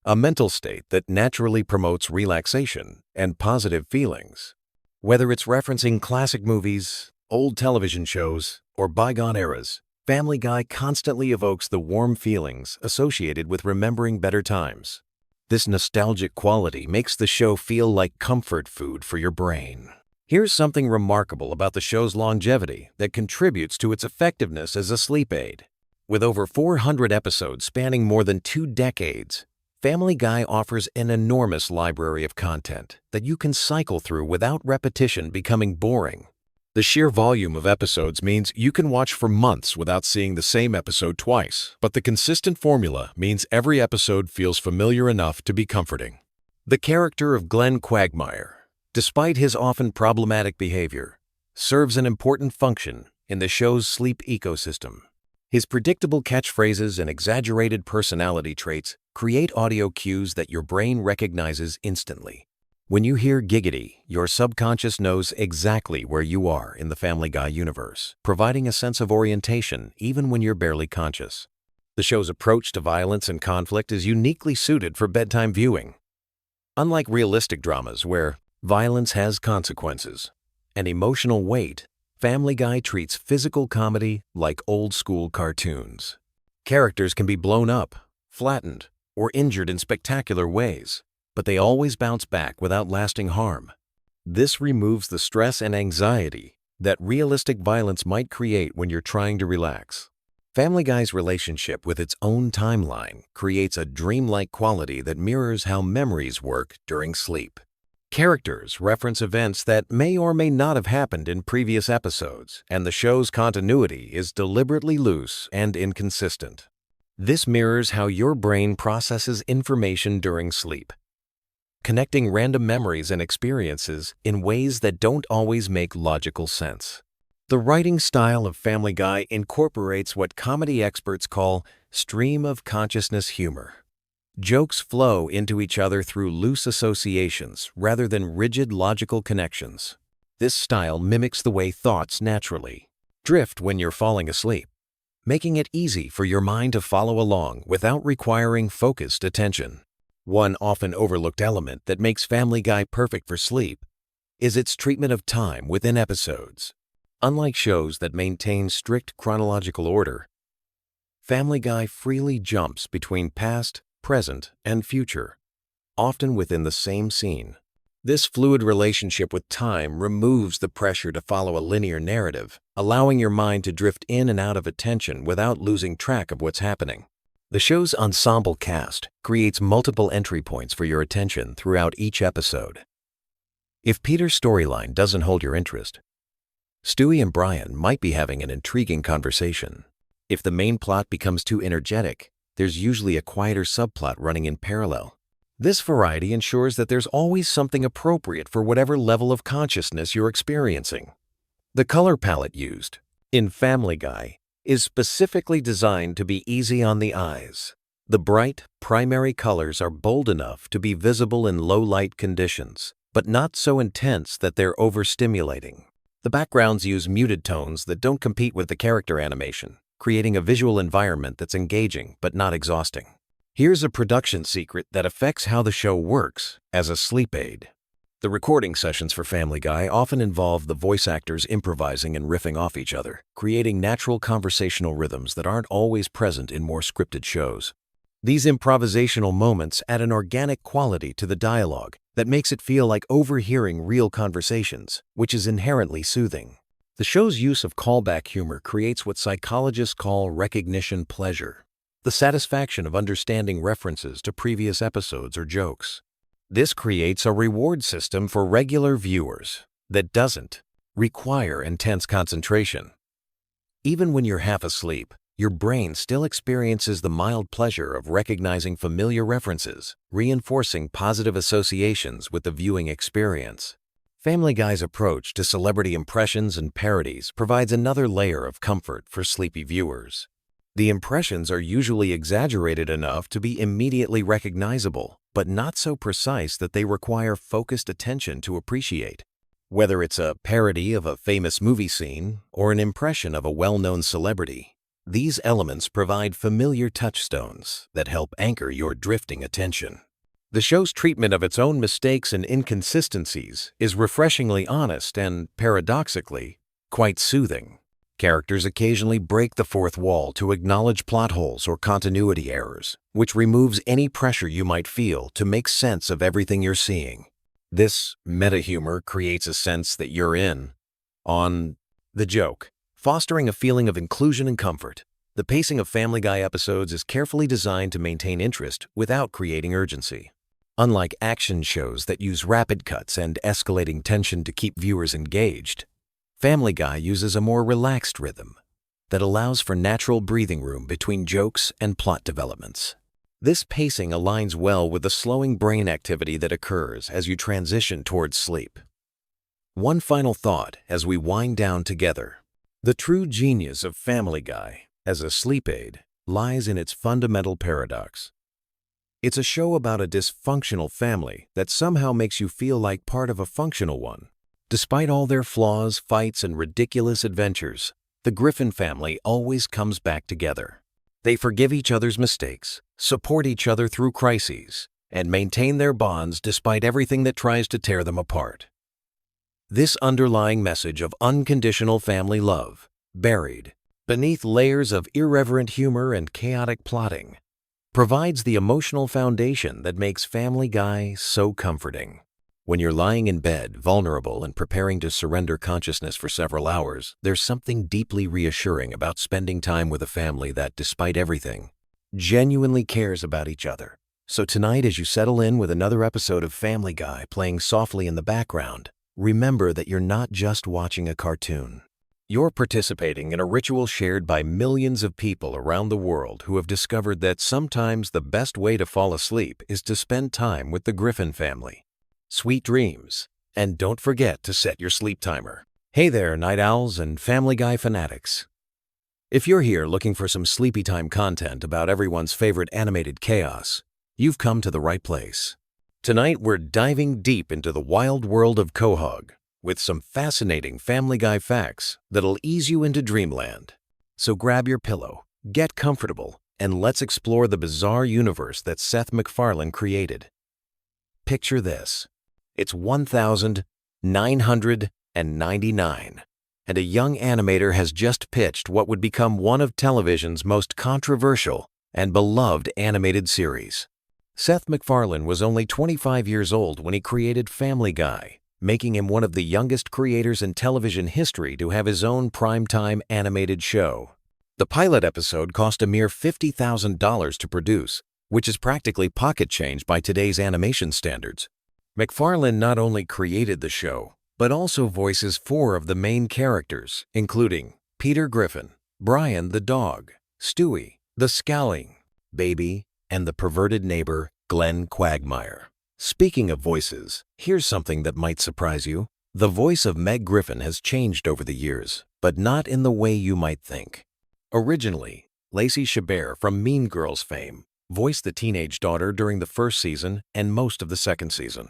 a mental state that naturally promotes relaxation and positive feelings. Whether it's referencing classic movies, old television shows, or bygone eras, Family Guy constantly evokes the warm feelings associated with remembering better times. This nostalgic quality makes the show feel like comfort food for your brain. Here's something remarkable about the show's longevity that contributes to its effectiveness as a sleep aid. With over 400 episodes spanning more than 2 decades, Family Guy offers an enormous library of content that you can cycle through without repetition becoming boring. The sheer volume of episodes means you can watch for months without seeing the same episode twice, but the consistent formula means every episode feels familiar enough to be comforting. The character of Glenn Quagmire, despite his often problematic behavior, serves an important function in the show's sleep ecosystem. His predictable catchphrases and exaggerated personality traits create audio cues that your brain recognizes instantly. When you hear giggity, your subconscious knows exactly where you are in the Family Guy universe, providing a sense of orientation even when you're barely conscious. The show's approach to violence and conflict is uniquely suited for bedtime viewing. Unlike realistic dramas where violence has consequences and emotional weight, Family Guy treats physical comedy like old-school cartoons. Characters can be blown up, flattened, or injured in spectacular ways, but they always bounce back without lasting harm. This removes the stress and anxiety that realistic violence might create when you're trying to relax. Family Guy's relationship with its own timeline creates a dreamlike quality that mirrors how memories work during sleep. Characters reference events that may or may not have happened in previous episodes, and the show's continuity is deliberately loose and inconsistent. This mirrors how your brain processes information during sleep, connecting random memories and experiences in ways that don't always make logical sense. The writing style of Family Guy incorporates what comedy experts call stream of consciousness humor. Jokes flow into each other through loose associations rather than rigid logical connections. This style mimics the way thoughts naturally drift when you're falling asleep, making it easy for your mind to follow along without requiring focused attention. One often overlooked element that makes Family Guy perfect for sleep is its treatment of time within episodes. Unlike shows that maintain strict chronological order, Family Guy freely jumps between past, present, and future, often within the same scene. This fluid relationship with time removes the pressure to follow a linear narrative, allowing your mind to drift in and out of attention without losing track of what's happening. The show's ensemble cast creates multiple entry points for your attention throughout each episode. If Peter's storyline doesn't hold your interest, Stewie and Brian might be having an intriguing conversation. If the main plot becomes too energetic, there's usually a quieter subplot running in parallel. This variety ensures that there's always something appropriate for whatever level of consciousness you're experiencing. The color palette used in Family Guy is specifically designed to be easy on the eyes. The bright, primary colors are bold enough to be visible in low-light conditions, but not so intense that they're overstimulating. The backgrounds use muted tones that don't compete with the character animation, creating a visual environment that's engaging but not exhausting. Here's a production secret that affects how the show works as a sleep aid. The recording sessions for Family Guy often involve the voice actors improvising and riffing off each other, creating natural conversational rhythms that aren't always present in more scripted shows. These improvisational moments add an organic quality to the dialogue that makes it feel like overhearing real conversations, which is inherently soothing. The show's use of callback humor creates what psychologists call recognition pleasure, the satisfaction of understanding references to previous episodes or jokes. This creates a reward system for regular viewers that doesn't require intense concentration. Even when you're half asleep, your brain still experiences the mild pleasure of recognizing familiar references, reinforcing positive associations with the viewing experience. Family Guy's approach to celebrity impressions and parodies provides another layer of comfort for sleepy viewers. The impressions are usually exaggerated enough to be immediately recognizable, but not so precise that they require focused attention to appreciate. Whether it's a parody of a famous movie scene or an impression of a well-known celebrity, these elements provide familiar touchstones that help anchor your drifting attention. The show's treatment of its own mistakes and inconsistencies is refreshingly honest and, paradoxically, quite soothing. Characters occasionally break the fourth wall to acknowledge plot holes or continuity errors, which removes any pressure you might feel to make sense of everything you're seeing. This meta-humor creates a sense that you're in on the joke, fostering a feeling of inclusion and comfort. The pacing of Family Guy episodes is carefully designed to maintain interest without creating urgency. Unlike action shows that use rapid cuts and escalating tension to keep viewers engaged, Family Guy uses a more relaxed rhythm that allows for natural breathing room between jokes and plot developments. This pacing aligns well with the slowing brain activity that occurs as you transition towards sleep. One final thought as we wind down together. The true genius of Family Guy as a sleep aid lies in its fundamental paradox. It's a show about a dysfunctional family that somehow makes you feel like part of a functional one. Despite all their flaws, fights, and ridiculous adventures, the Griffin family always comes back together. They forgive each other's mistakes, support each other through crises, and maintain their bonds despite everything that tries to tear them apart. This underlying message of unconditional family love, buried beneath layers of irreverent humor and chaotic plotting, provides the emotional foundation that makes Family Guy so comforting. When you're lying in bed, vulnerable and preparing to surrender consciousness for several hours, there's something deeply reassuring about spending time with a family that, despite everything, genuinely cares about each other. So tonight, as you settle in with another episode of Family Guy playing softly in the background, remember that you're not just watching a cartoon. You're participating in a ritual shared by millions of people around the world who have discovered that sometimes the best way to fall asleep is to spend time with the Griffin family. Sweet dreams, and don't forget to set your sleep timer. Hey there, night owls and Family Guy fanatics. If you're here looking for some sleepy time content about everyone's favorite animated chaos, you've come to the right place. Tonight we're diving deep into the wild world of Quahog with some fascinating Family Guy facts that'll ease you into dreamland. So grab your pillow, get comfortable, and let's explore the bizarre universe that Seth MacFarlane created. Picture this. It's 1999, and a young animator has just pitched what would become one of television's most controversial and beloved animated series. Seth MacFarlane was only 25 years old when he created Family Guy, making him one of the youngest creators in television history to have his own primetime animated show. The pilot episode cost a mere $50,000 to produce, which is practically pocket change by today's animation standards. MacFarlane not only created the show, but also voices 4 of the main characters, including Peter Griffin, Brian the dog, Stewie, the scowling baby, and the perverted neighbor, Glenn Quagmire. Speaking of voices, here's something that might surprise you. The voice of Meg Griffin has changed over the years, but not in the way you might think. Originally, Lacey Chabert from Mean Girls fame voiced the teenage daughter during the first season and most of the second season.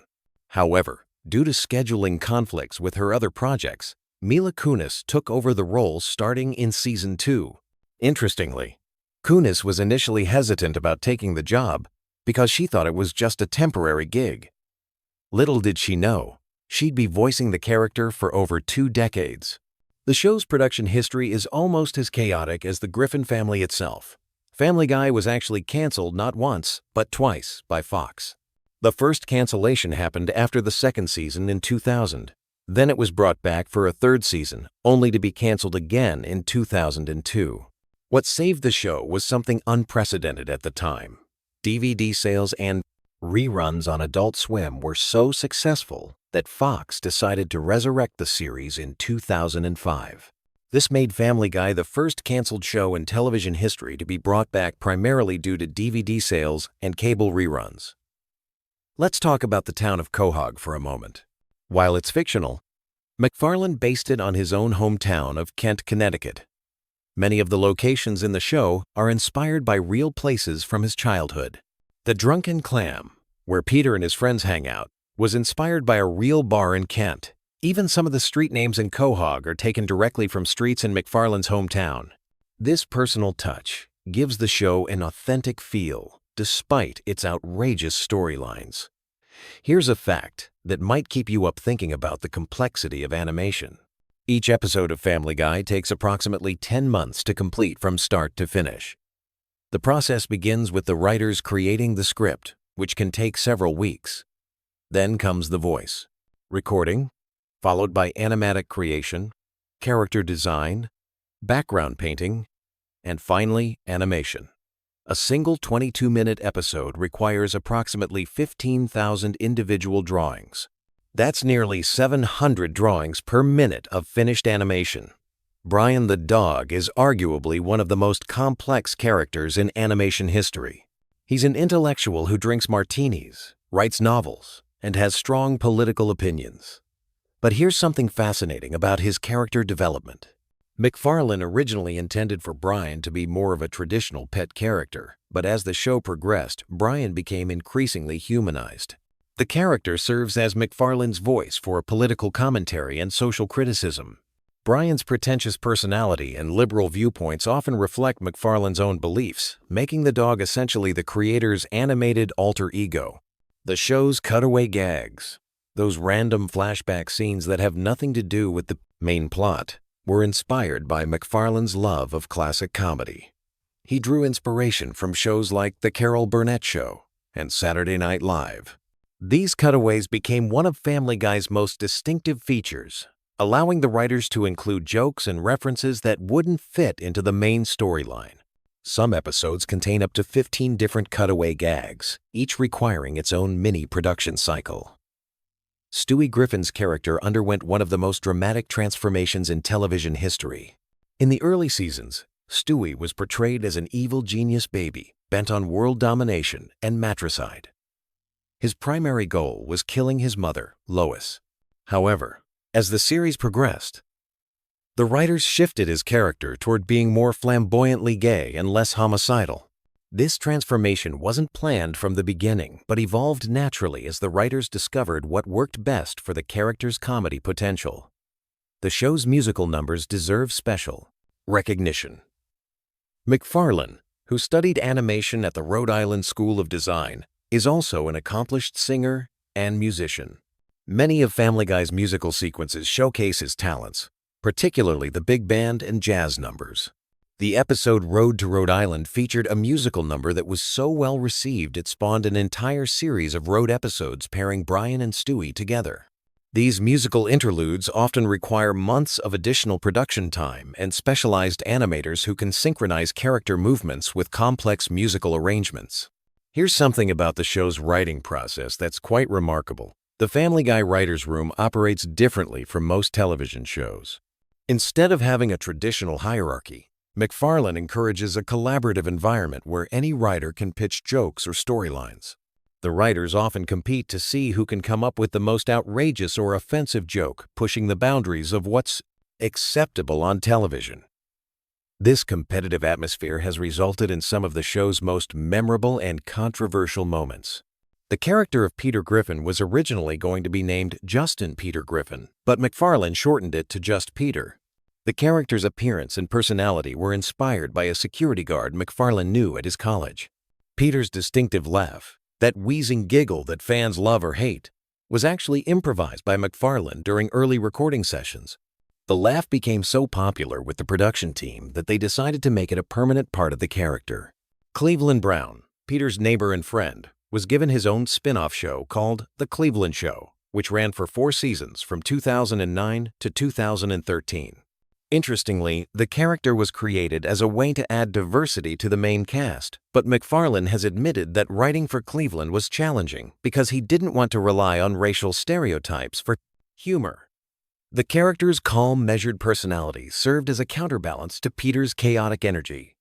However, due to scheduling conflicts with her other projects, Mila Kunis took over the role starting in season 2. Interestingly, Kunis was initially hesitant about taking the job because she thought it was just a temporary gig. Little did she know, she'd be voicing the character for over 2 decades. The show's production history is almost as chaotic as the Griffin family itself. Family Guy was actually canceled not once, but twice by Fox. The first cancellation happened after the second season in 2000. Then it was brought back for a third season, only to be canceled again in 2002. What saved the show was something unprecedented at the time. DVD sales and reruns on Adult Swim were so successful that Fox decided to resurrect the series in 2005. This made Family Guy the first canceled show in television history to be brought back primarily due to DVD sales and cable reruns. Let's talk about the town of Quahog for a moment. While it's fictional, MacFarlane based it on his own hometown of Kent, Connecticut. Many of the locations in the show are inspired by real places from his childhood. The Drunken Clam, where Peter and his friends hang out, was inspired by a real bar in Kent. Even some of the street names in Quahog are taken directly from streets in MacFarlane's hometown. This personal touch gives the show an authentic feel, despite its outrageous storylines. Here's a fact that might keep you up thinking about the complexity of animation. Each episode of Family Guy takes approximately 10 months to complete from start to finish. The process begins with the writers creating the script, which can take several weeks. Then comes the voice recording, followed by animatic creation, character design, background painting, and finally, animation. A single 22-minute episode requires approximately 15,000 individual drawings. That's nearly 700 drawings per minute of finished animation. Brian the dog is arguably one of the most complex characters in animation history. He's an intellectual who drinks martinis, writes novels, and has strong political opinions. But here's something fascinating about his character development. MacFarlane originally intended for Brian to be more of a traditional pet character, but as the show progressed, Brian became increasingly humanized. The character serves as MacFarlane's voice for political commentary and social criticism. Brian's pretentious personality and liberal viewpoints often reflect MacFarlane's own beliefs, making the dog essentially the creator's animated alter ego. The show's cutaway gags, the those random flashback scenes that have nothing to do with the main plot, were inspired by McFarlane's love of classic comedy. He drew inspiration from shows like The Carol Burnett Show and Saturday Night Live. These cutaways became one of Family Guy's most distinctive features, allowing the writers to include jokes and references that wouldn't fit into the main storyline. Some episodes contain up to 15 different cutaway gags, each requiring its own mini-production cycle. Stewie Griffin's character underwent one of the most dramatic transformations in television history. In the early seasons, Stewie was portrayed as an evil genius baby bent on world domination and matricide. His primary goal was killing his mother, Lois. However, as the series progressed, the writers shifted his character toward being more flamboyantly gay and less homicidal. This transformation wasn't planned from the beginning, but evolved naturally as the writers discovered what worked best for the character's comedy potential. The show's musical numbers deserve special recognition. McFarlane, who studied animation at the Rhode Island School of Design, is also an accomplished singer and musician. Many of Family Guy's musical sequences showcase his talents, particularly the big band and jazz numbers. The episode Road to Rhode Island featured a musical number that was so well received it spawned an entire series of road episodes pairing Brian and Stewie together. These musical interludes often require months of additional production time and specialized animators who can synchronize character movements with complex musical arrangements. Here's something about the show's writing process that's quite remarkable. The Family Guy writers' room operates differently from most television shows. Instead of having a traditional hierarchy, McFarlane encourages a collaborative environment where any writer can pitch jokes or storylines. The writers often compete to see who can come up with the most outrageous or offensive joke, pushing the boundaries of what's acceptable on television. This competitive atmosphere has resulted in some of the show's most memorable and controversial moments. The character of Peter Griffin was originally going to be named Justin Peter Griffin, but McFarlane shortened it to just Peter. The character's appearance and personality were inspired by a security guard McFarlane knew at his college. Peter's distinctive laugh, that wheezing giggle that fans love or hate, was actually improvised by McFarlane during early recording sessions. The laugh became so popular with the production team that they decided to make it a permanent part of the character. Cleveland Brown, Peter's neighbor and friend, was given his own spin-off show called The Cleveland Show, which ran for 4 seasons from 2009 to 2013. Interestingly, the character was created as a way to add diversity to the main cast, but McFarlane has admitted that writing for Cleveland was challenging because he didn't want to rely on racial stereotypes for humor. The character's calm, measured personality served as a counterbalance to Peter's chaotic energy.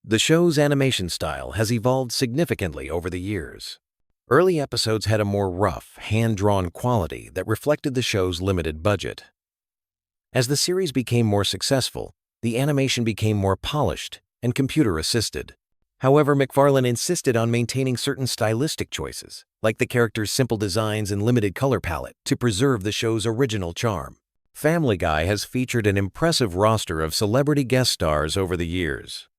The show's animation style has evolved significantly over the years. Early episodes had a more rough, hand-drawn quality that reflected the show's limited budget. As the series became more successful, the animation became more polished and computer-assisted. However, McFarlane insisted on maintaining certain stylistic choices, like the character's simple designs and limited color palette, to preserve the show's original charm. Family Guy has featured an impressive roster of celebrity guest stars over the years.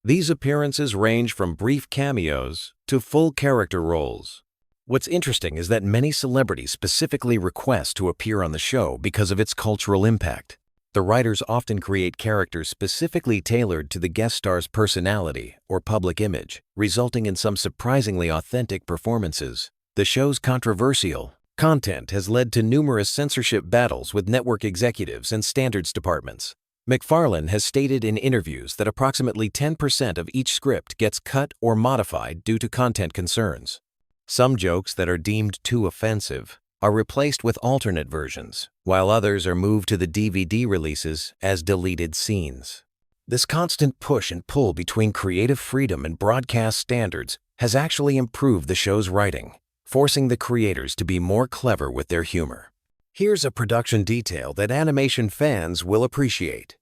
These appearances range from brief cameos to full character roles. What's interesting is that many celebrities specifically request to appear on the show because of its cultural impact. The writers often create characters specifically tailored to the guest star's personality or public image, resulting in some surprisingly authentic performances. The show's controversial content has led to numerous censorship battles with network executives and standards departments. McFarlane has stated in interviews that approximately 10% of each script gets cut or modified due to content concerns. Some jokes that are deemed too offensive are replaced with alternate versions, while others are moved to the DVD releases as deleted scenes. This constant push and pull between creative freedom and broadcast standards has actually improved the show's writing, forcing the creators to be more clever with their humor. Here's a production detail that animation fans will appreciate.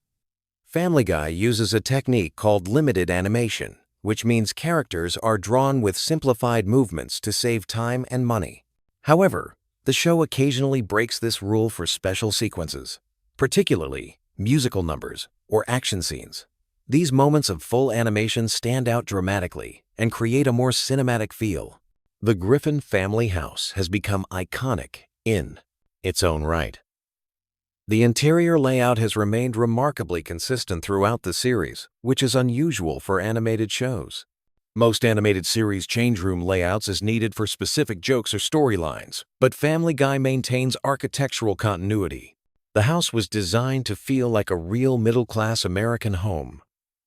Family Guy uses a technique called limited animation, which means characters are drawn with simplified movements to save time and money. However, the show occasionally breaks this rule for special sequences, particularly musical numbers or action scenes. These moments of full animation stand out dramatically and create a more cinematic feel. The Griffin family house has become iconic in its own right. The interior layout has remained remarkably consistent throughout the series, which is unusual for animated shows. Most animated series change room layouts is needed for specific jokes or storylines, but Family Guy maintains architectural continuity. The house was designed to feel like a real middle-class American home,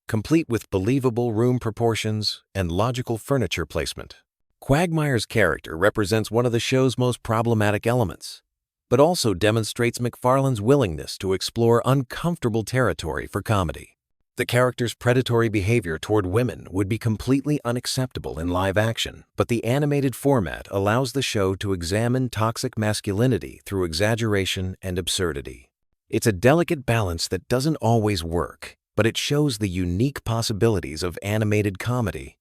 complete with believable room proportions and logical furniture placement. Quagmire's character represents one of the show's most problematic elements, but also demonstrates McFarlane's willingness to explore uncomfortable territory for comedy. The character's predatory behavior toward women would be completely unacceptable in live action, but the animated format allows the show to examine toxic masculinity through exaggeration and absurdity. It's a delicate balance that doesn't always work, but it shows the unique possibilities of animated comedy.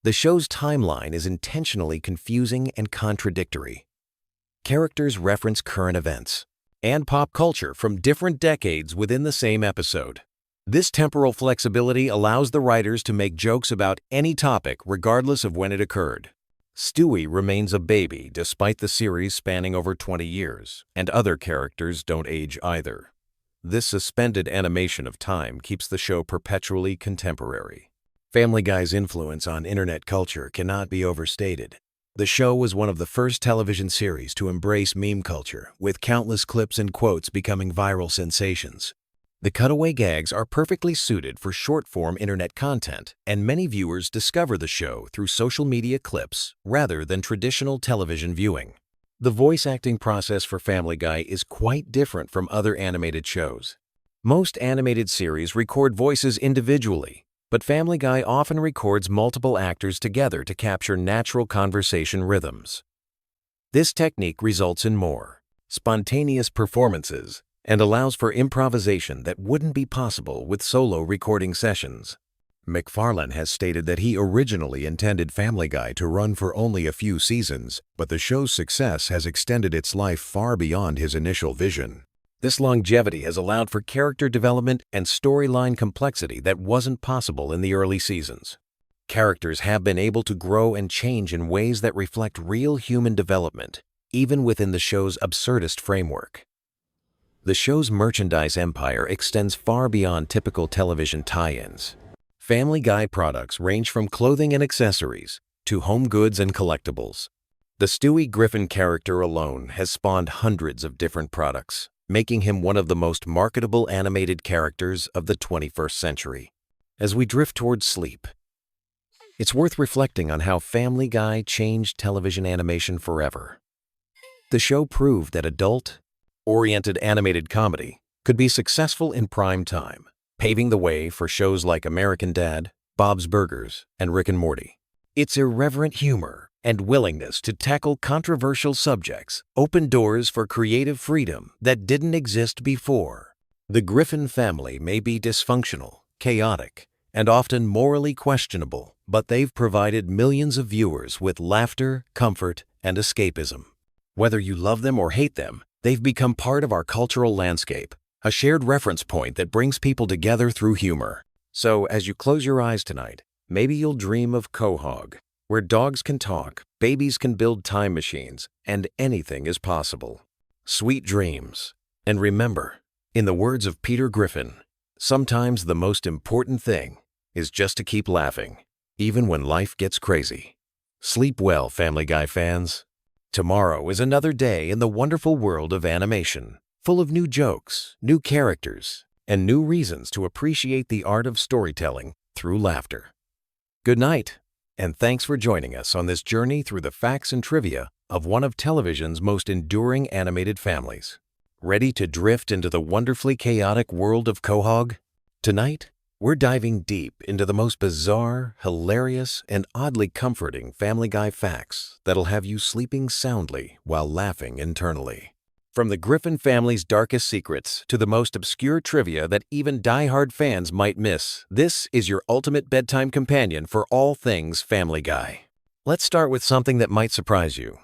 The show's timeline is intentionally confusing and contradictory. Characters reference current events and pop culture from different decades within the same episode. This temporal flexibility allows the writers to make jokes about any topic regardless of when it occurred. Stewie remains a baby despite the series spanning over 20 years, and other characters don't age either. This suspended animation of time keeps the show perpetually contemporary. Family Guy's influence on internet culture cannot be overstated. The show was one of the first television series to embrace meme culture, with countless clips and quotes becoming viral sensations. The cutaway gags are perfectly suited for short-form internet content, and many viewers discover the show through social media clips rather than traditional television viewing. The voice acting process for Family Guy is quite different from other animated shows. Most animated series record voices individually, but Family Guy often records multiple actors together to capture natural conversation rhythms. This technique results in more spontaneous performances and allows for improvisation that wouldn't be possible with solo recording sessions. McFarlane has stated that he originally intended Family Guy to run for only a few seasons, but the show's success has extended its life far beyond his initial vision. This longevity has allowed for character development and storyline complexity that wasn't possible in the early seasons. Characters have been able to grow and change in ways that reflect real human development, even within the show's absurdist framework. The show's merchandise empire extends far beyond typical television tie-ins. Family Guy products range from clothing and accessories to home goods and collectibles. The Stewie Griffin character alone has spawned hundreds of different products, making him one of the most marketable animated characters of the 21st century. As we drift towards sleep, it's worth reflecting on how Family Guy changed television animation forever. The show proved that adult-oriented animated comedy could be successful in prime time, paving the way for shows like American Dad, Bob's Burgers, and Rick and Morty. Its irreverent humor and willingness to tackle controversial subjects opened doors for creative freedom that didn't exist before. The Griffin family may be dysfunctional, chaotic, and often morally questionable, but they've provided millions of viewers with laughter, comfort, and escapism. Whether you love them or hate them, they've become part of our cultural landscape, a shared reference point that brings people together through humor. So, as you close your eyes tonight, maybe you'll dream of Quahog, where dogs can talk, babies can build time machines, and anything is possible. Sweet dreams. And remember, in the words of Peter Griffin, sometimes the most important thing is just to keep laughing, even when life gets crazy. Sleep well, Family Guy fans. Tomorrow is another day in the wonderful world of animation, full of new jokes, new characters, and new reasons to appreciate the art of storytelling through laughter. Good night, and thanks for joining us on this journey through the facts and trivia of one of television's most enduring animated families. Ready to drift into the wonderfully chaotic world of Quahog? Tonight, we're diving deep into the most bizarre, hilarious, and oddly comforting Family Guy facts that'll have you sleeping soundly while laughing internally. From the Griffin family's darkest secrets to the most obscure trivia that even die-hard fans might miss, this is your ultimate bedtime companion for all things Family Guy. Let's start with something that might surprise you.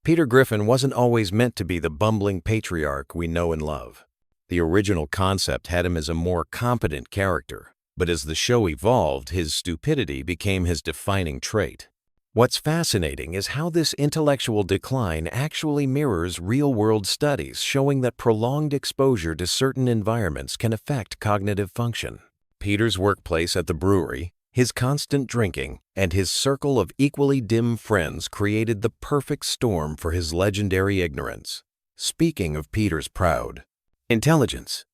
Peter Griffin wasn't always meant to be the bumbling patriarch we know and love. The original concept had him as a more competent character, but as the show evolved, his stupidity became his defining trait. What's fascinating is how this intellectual decline actually mirrors real-world studies showing that prolonged exposure to certain environments can affect cognitive function. Peter's workplace at the brewery, his constant drinking, and his circle of equally dim friends created the perfect storm for his legendary ignorance. Speaking of Peter's proud intelligence,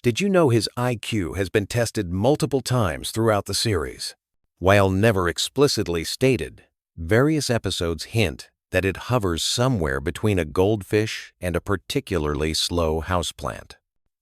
did you know his IQ has been tested multiple times throughout the series? While never explicitly stated, various episodes hint that it hovers somewhere between a goldfish and a particularly slow houseplant.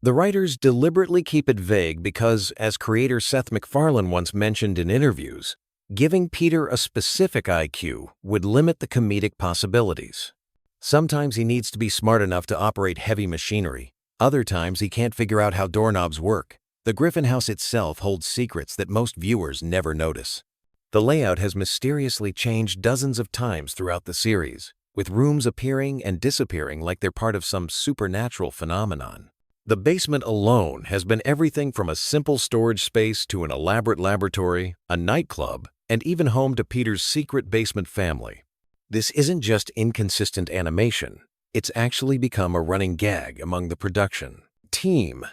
The writers deliberately keep it vague because, as creator Seth MacFarlane once mentioned in interviews, giving Peter a specific IQ would limit the comedic possibilities. Sometimes he needs to be smart enough to operate heavy machinery. Other times he can't figure out how doorknobs work. The Griffin house itself holds secrets that most viewers never notice. The layout has mysteriously changed dozens of times throughout the series, with rooms appearing and disappearing like they're part of some supernatural phenomenon. The basement alone has been everything from a simple storage space to an elaborate laboratory, a nightclub, and even home to Peter's secret basement family. This isn't just inconsistent animation, it's actually become a running gag among the production team,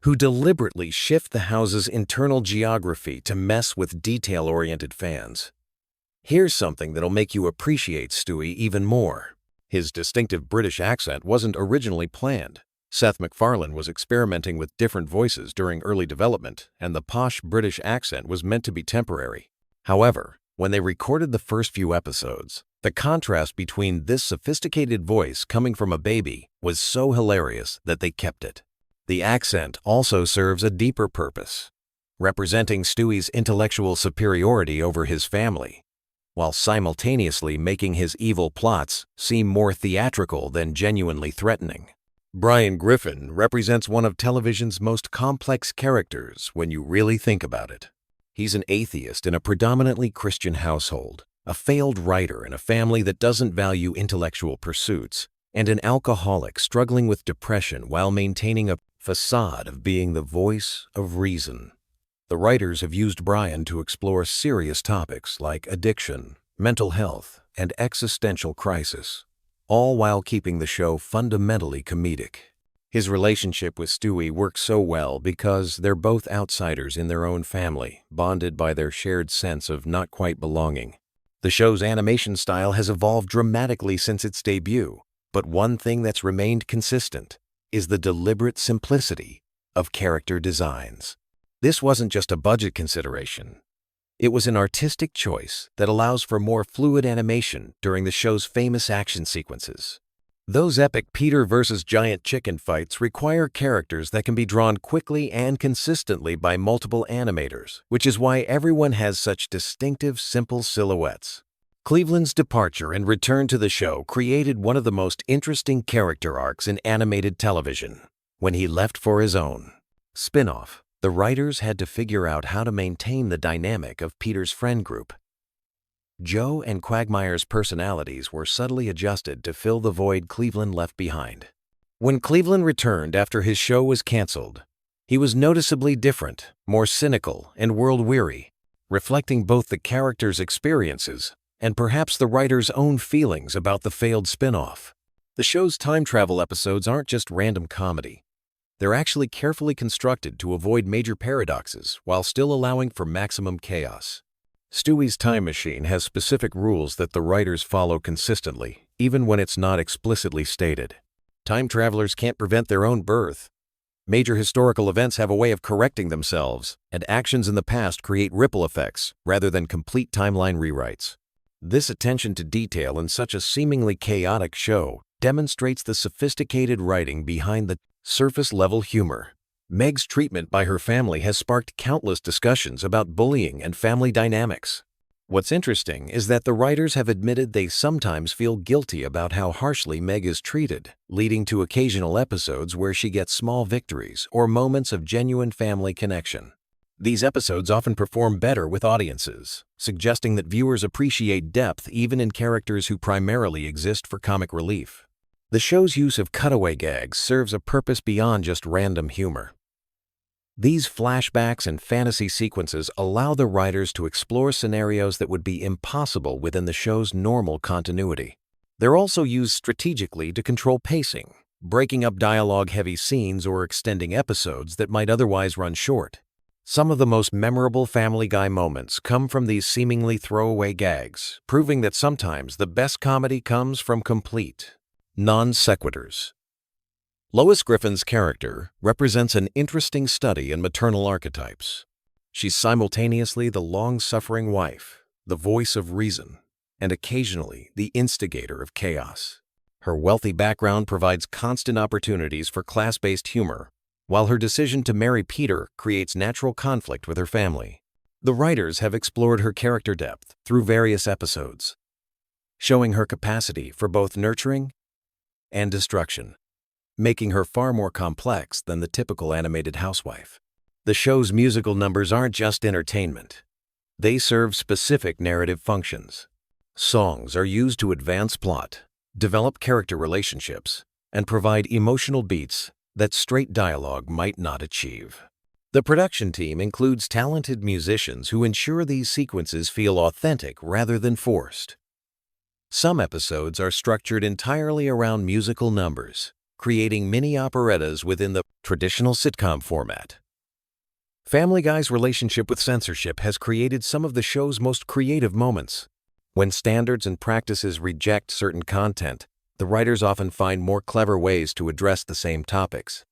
who deliberately shift the house's internal geography to mess with detail-oriented fans. Here's something that'll make you appreciate Stewie even more. His distinctive British accent wasn't originally planned. Seth MacFarlane was experimenting with different voices during early development, and the posh British accent was meant to be temporary. However, when they recorded the first few episodes, the contrast between this sophisticated voice coming from a baby was so hilarious that they kept it. The accent also serves a deeper purpose, representing Stewie's intellectual superiority over his family, while simultaneously making his evil plots seem more theatrical than genuinely threatening. Brian Griffin represents one of television's most complex characters when you really think about it. He's an atheist in a predominantly Christian household, a failed writer in a family that doesn't value intellectual pursuits, and an alcoholic struggling with depression while maintaining a facade of being the voice of reason. The writers have used Brian to explore serious topics like addiction, mental health, and existential crisis, all while keeping the show fundamentally comedic. His relationship with Stewie works so well because they're both outsiders in their own family, bonded by their shared sense of not quite belonging. The show's animation style has evolved dramatically since its debut, but one thing that's remained consistent is the deliberate simplicity of character designs. This wasn't just a budget consideration. It was an artistic choice that allows for more fluid animation during the show's famous action sequences. Those epic Peter versus giant chicken fights require characters that can be drawn quickly and consistently by multiple animators, which is why everyone has such distinctive, simple silhouettes. Cleveland's departure and return to the show created one of the most interesting character arcs in animated television. When he left for his own spin-off, the writers had to figure out how to maintain the dynamic of Peter's friend group. Joe and Quagmire's personalities were subtly adjusted to fill the void Cleveland left behind. When Cleveland returned after his show was canceled, he was noticeably different, more cynical, and world-weary, reflecting both the character's experiences and perhaps the writer's own feelings about the failed spin-off. The show's time travel episodes aren't just random comedy. They're actually carefully constructed to avoid major paradoxes while still allowing for maximum chaos. Stewie's time machine has specific rules that the writers follow consistently, even when it's not explicitly stated. Time travelers can't prevent their own birth. Major historical events have a way of correcting themselves, and actions in the past create ripple effects rather than complete timeline rewrites. This attention to detail in such a seemingly chaotic show demonstrates the sophisticated writing behind the surface-level humor. Meg's treatment by her family has sparked countless discussions about bullying and family dynamics. What's interesting is that the writers have admitted they sometimes feel guilty about how harshly Meg is treated, leading to occasional episodes where she gets small victories or moments of genuine family connection. These episodes often perform better with audiences, suggesting that viewers appreciate depth even in characters who primarily exist for comic relief. The show's use of cutaway gags serves a purpose beyond just random humor. These flashbacks and fantasy sequences allow the writers to explore scenarios that would be impossible within the show's normal continuity. They're also used strategically to control pacing, breaking up dialogue-heavy scenes or extending episodes that might otherwise run short. Some of the most memorable Family Guy moments come from these seemingly throwaway gags, proving that sometimes the best comedy comes from complete non sequiturs. Lois Griffin's character represents an interesting study in maternal archetypes. She's simultaneously the long-suffering wife, the voice of reason, and occasionally the instigator of chaos. Her wealthy background provides constant opportunities for class-based humor, while her decision to marry Peter creates natural conflict with her family. The writers have explored her character depth through various episodes, showing her capacity for both nurturing and destruction, making her far more complex than the typical animated housewife. The show's musical numbers aren't just entertainment. They serve specific narrative functions. Songs are used to advance plot, develop character relationships, and provide emotional beats that straight dialogue might not achieve. The production team includes talented musicians who ensure these sequences feel authentic rather than forced. Some episodes are structured entirely around musical numbers, creating mini operettas within the traditional sitcom format. Family Guy's relationship with censorship has created some of the show's most creative moments. When standards and practices reject certain content, the writers often find more clever ways to address the same topics.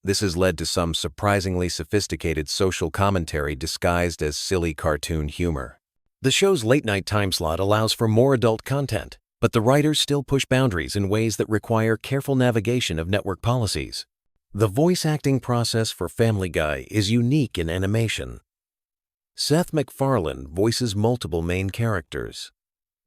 This has led to some surprisingly sophisticated social commentary disguised as silly cartoon humor. The show's late-night time slot allows for more adult content, but the writers still push boundaries in ways that require careful navigation of network policies. The voice acting process for Family Guy is unique in animation. Seth MacFarlane voices multiple main characters,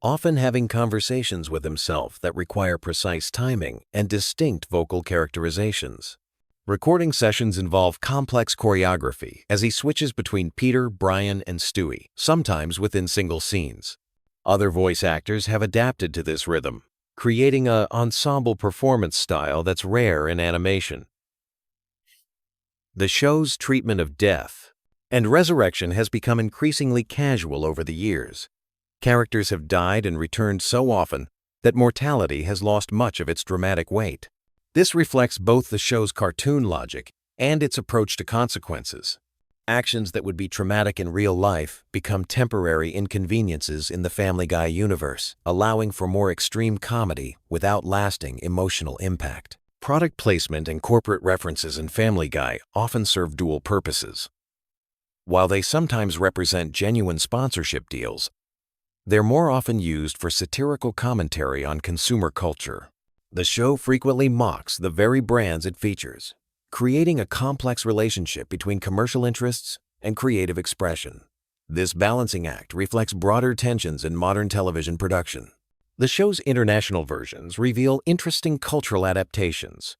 often having conversations with himself that require precise timing and distinct vocal characterizations. Recording sessions involve complex choreography as he switches between Peter, Brian, and Stewie, sometimes within single scenes. Other voice actors have adapted to this rhythm, creating an ensemble performance style that's rare in animation. The show's treatment of death and resurrection has become increasingly casual over the years. Characters have died and returned so often that mortality has lost much of its dramatic weight. This reflects both the show's cartoon logic and its approach to consequences. Actions that would be traumatic in real life become temporary inconveniences in the Family Guy universe, allowing for more extreme comedy without lasting emotional impact. Product placement and corporate references in Family Guy often serve dual purposes. While they sometimes represent genuine sponsorship deals, they're more often used for satirical commentary on consumer culture. The show frequently mocks the very brands it features, creating a complex relationship between commercial interests and creative expression. This balancing act reflects broader tensions in modern television production. The show's international versions reveal interesting cultural adaptations.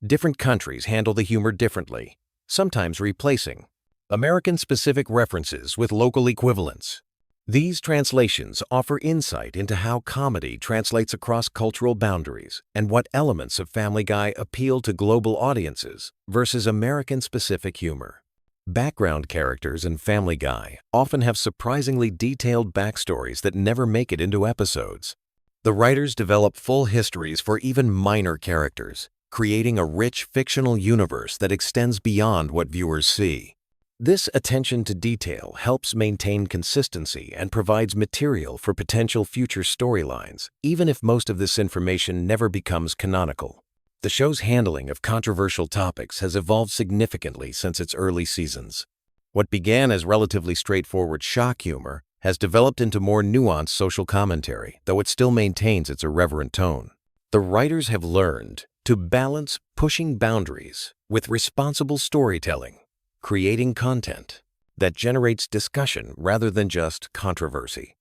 Different countries handle the humor differently, sometimes replacing American-specific references with local equivalents. These translations offer insight into how comedy translates across cultural boundaries and what elements of Family Guy appeal to global audiences versus American-specific humor. Background characters in Family Guy often have surprisingly detailed backstories that never make it into episodes. The writers develop full histories for even minor characters, creating a rich fictional universe that extends beyond what viewers see. This attention to detail helps maintain consistency and provides material for potential future storylines, even if most of this information never becomes canonical. The show's handling of controversial topics has evolved significantly since its early seasons. What began as relatively straightforward shock humor has developed into more nuanced social commentary, though it still maintains its irreverent tone. The writers have learned to balance pushing boundaries with responsible storytelling, creating content that generates discussion rather than just controversy.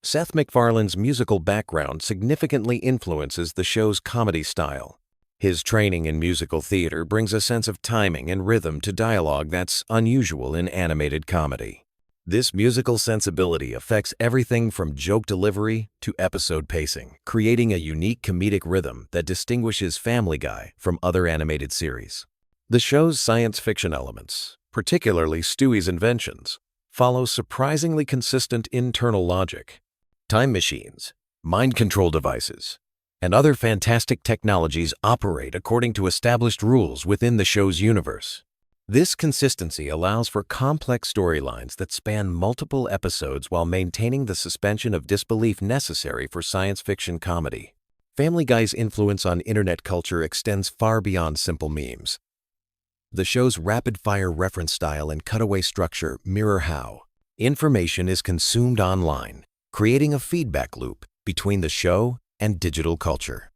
Seth MacFarlane's musical background significantly influences the show's comedy style. His training in musical theater brings a sense of timing and rhythm to dialogue that's unusual in animated comedy. This musical sensibility affects everything from joke delivery to episode pacing, creating a unique comedic rhythm that distinguishes Family Guy from other animated series. The show's science fiction elements, particularly Stewie's inventions, follow surprisingly consistent internal logic. Time machines, mind control devices, and other fantastic technologies operate according to established rules within the show's universe. This consistency allows for complex storylines that span multiple episodes while maintaining the suspension of disbelief necessary for science fiction comedy. Family Guy's influence on internet culture extends far beyond simple memes. The show's rapid-fire reference style and cutaway structure mirror how information is consumed online, creating a feedback loop between the show and digital culture.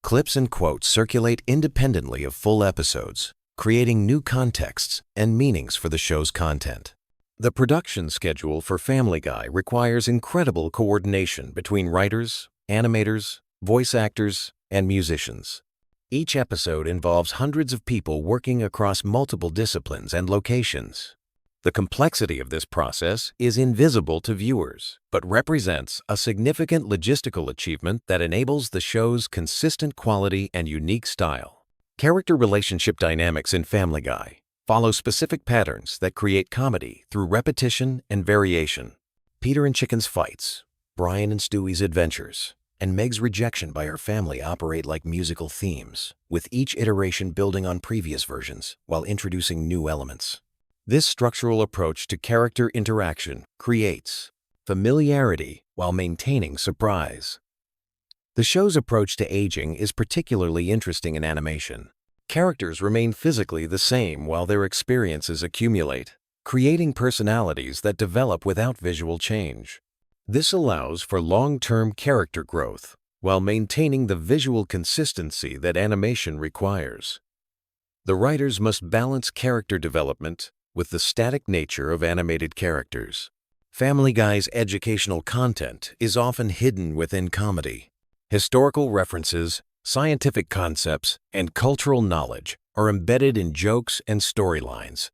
Clips and quotes circulate independently of full episodes, creating new contexts and meanings for the show's content. The production schedule for Family Guy requires incredible coordination between writers, animators, voice actors, and musicians. Each episode involves hundreds of people working across multiple disciplines and locations. The complexity of this process is invisible to viewers, but represents a significant logistical achievement that enables the show's consistent quality and unique style. Character relationship dynamics in Family Guy follow specific patterns that create comedy through repetition and variation. Peter and Chicken's fights, Brian and Stewie's adventures, and Meg's rejection by her family operate like musical themes, with each iteration building on previous versions while introducing new elements. This structural approach to character interaction creates familiarity while maintaining surprise. The show's approach to aging is particularly interesting in animation. Characters remain physically the same while their experiences accumulate, creating personalities that develop without visual change. This allows for long-term character growth while maintaining the visual consistency that animation requires. The writers must balance character development with the static nature of animated characters. Family Guy's educational content is often hidden within comedy. Historical references, scientific concepts, and cultural knowledge are embedded in jokes and storylines,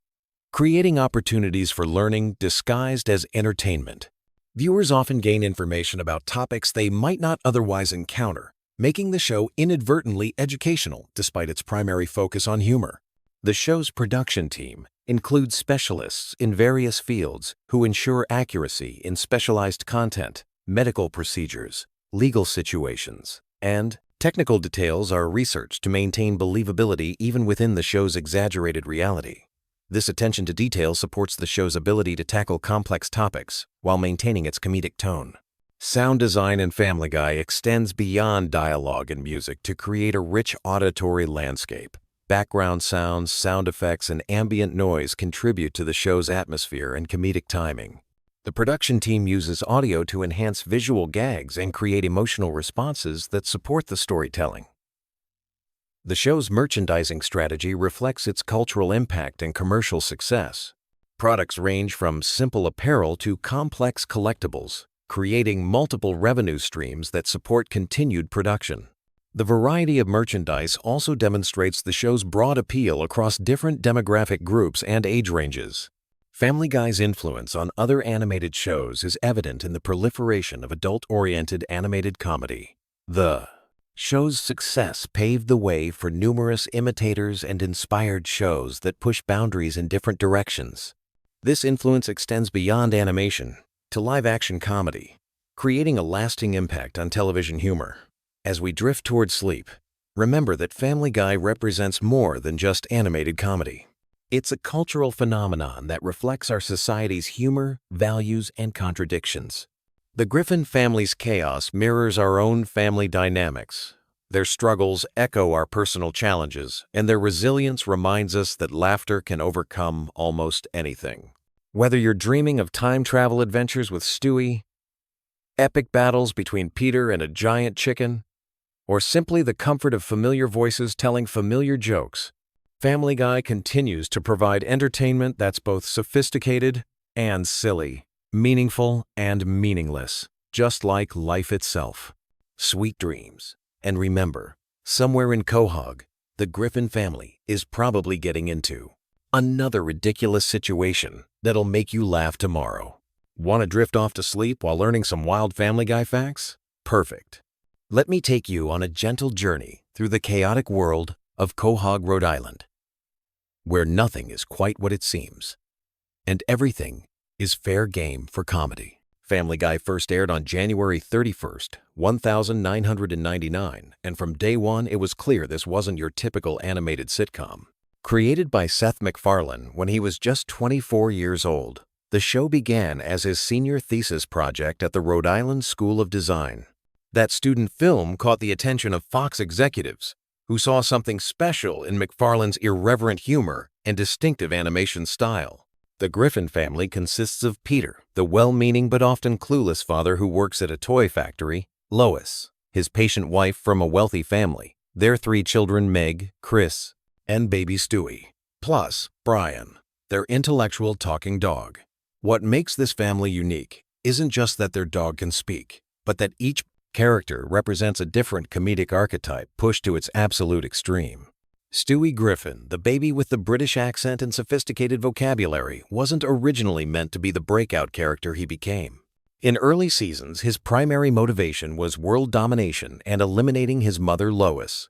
creating opportunities for learning disguised as entertainment. Viewers often gain information about topics they might not otherwise encounter, making the show inadvertently educational despite its primary focus on humor. The show's production team includes specialists in various fields who ensure accuracy in specialized content, medical procedures, legal situations, and technical details are researched to maintain believability even within the show's exaggerated reality. This attention to detail supports the show's ability to tackle complex topics while maintaining its comedic tone. Sound design in Family Guy extends beyond dialogue and music to create a rich auditory landscape. Background sounds, sound effects, and ambient noise contribute to the show's atmosphere and comedic timing. The production team uses audio to enhance visual gags and create emotional responses that support the storytelling. The show's merchandising strategy reflects its cultural impact and commercial success. Products range from simple apparel to complex collectibles, creating multiple revenue streams that support continued production. The variety of merchandise also demonstrates the show's broad appeal across different demographic groups and age ranges. Family Guy's influence on other animated shows is evident in the proliferation of adult-oriented animated comedy. The show's success paved the way for numerous imitators and inspired shows that push boundaries in different directions. This influence extends beyond animation to live-action comedy, creating a lasting impact on television humor. As we drift toward sleep, remember that Family Guy represents more than just animated comedy. It's a cultural phenomenon that reflects our society's humor, values, and contradictions. The Griffin family's chaos mirrors our own family dynamics. Their struggles echo our personal challenges, and their resilience reminds us that laughter can overcome almost anything. Whether you're dreaming of time travel adventures with Stewie, epic battles between Peter and a giant chicken, or simply the comfort of familiar voices telling familiar jokes, Family Guy continues to provide entertainment that's both sophisticated and silly, meaningful and meaningless, just like life itself. Sweet dreams. And remember, somewhere in Quahog, the Griffin family is probably getting into another ridiculous situation that'll make you laugh tomorrow. Want to drift off to sleep while learning some wild Family Guy facts? Perfect. Let me take you on a gentle journey through the chaotic world of Quahog, Rhode Island. where nothing is quite what it seems, and everything is fair game for comedy. Family Guy first aired on January 31st, 1999, and from day one it was clear this wasn't your typical animated sitcom. Created by Seth MacFarlane when he was just 24 years old, the show began as his senior thesis project at the Rhode Island School of Design. That student film caught the attention of Fox executives, who saw something special in MacFarlane's irreverent humor and distinctive animation style. The Griffin family consists of Peter, the well-meaning but often clueless father who works at a toy factory, Lois, his patient wife from a wealthy family, their 3 children Meg, Chris, and baby Stewie, plus Brian, their intellectual talking dog. What makes this family unique isn't just that their dog can speak, but that each character represents a different comedic archetype pushed to its absolute extreme. Stewie Griffin, the baby with the British accent and sophisticated vocabulary, wasn't originally meant to be the breakout character he became. In early seasons, his primary motivation was world domination and eliminating his mother Lois.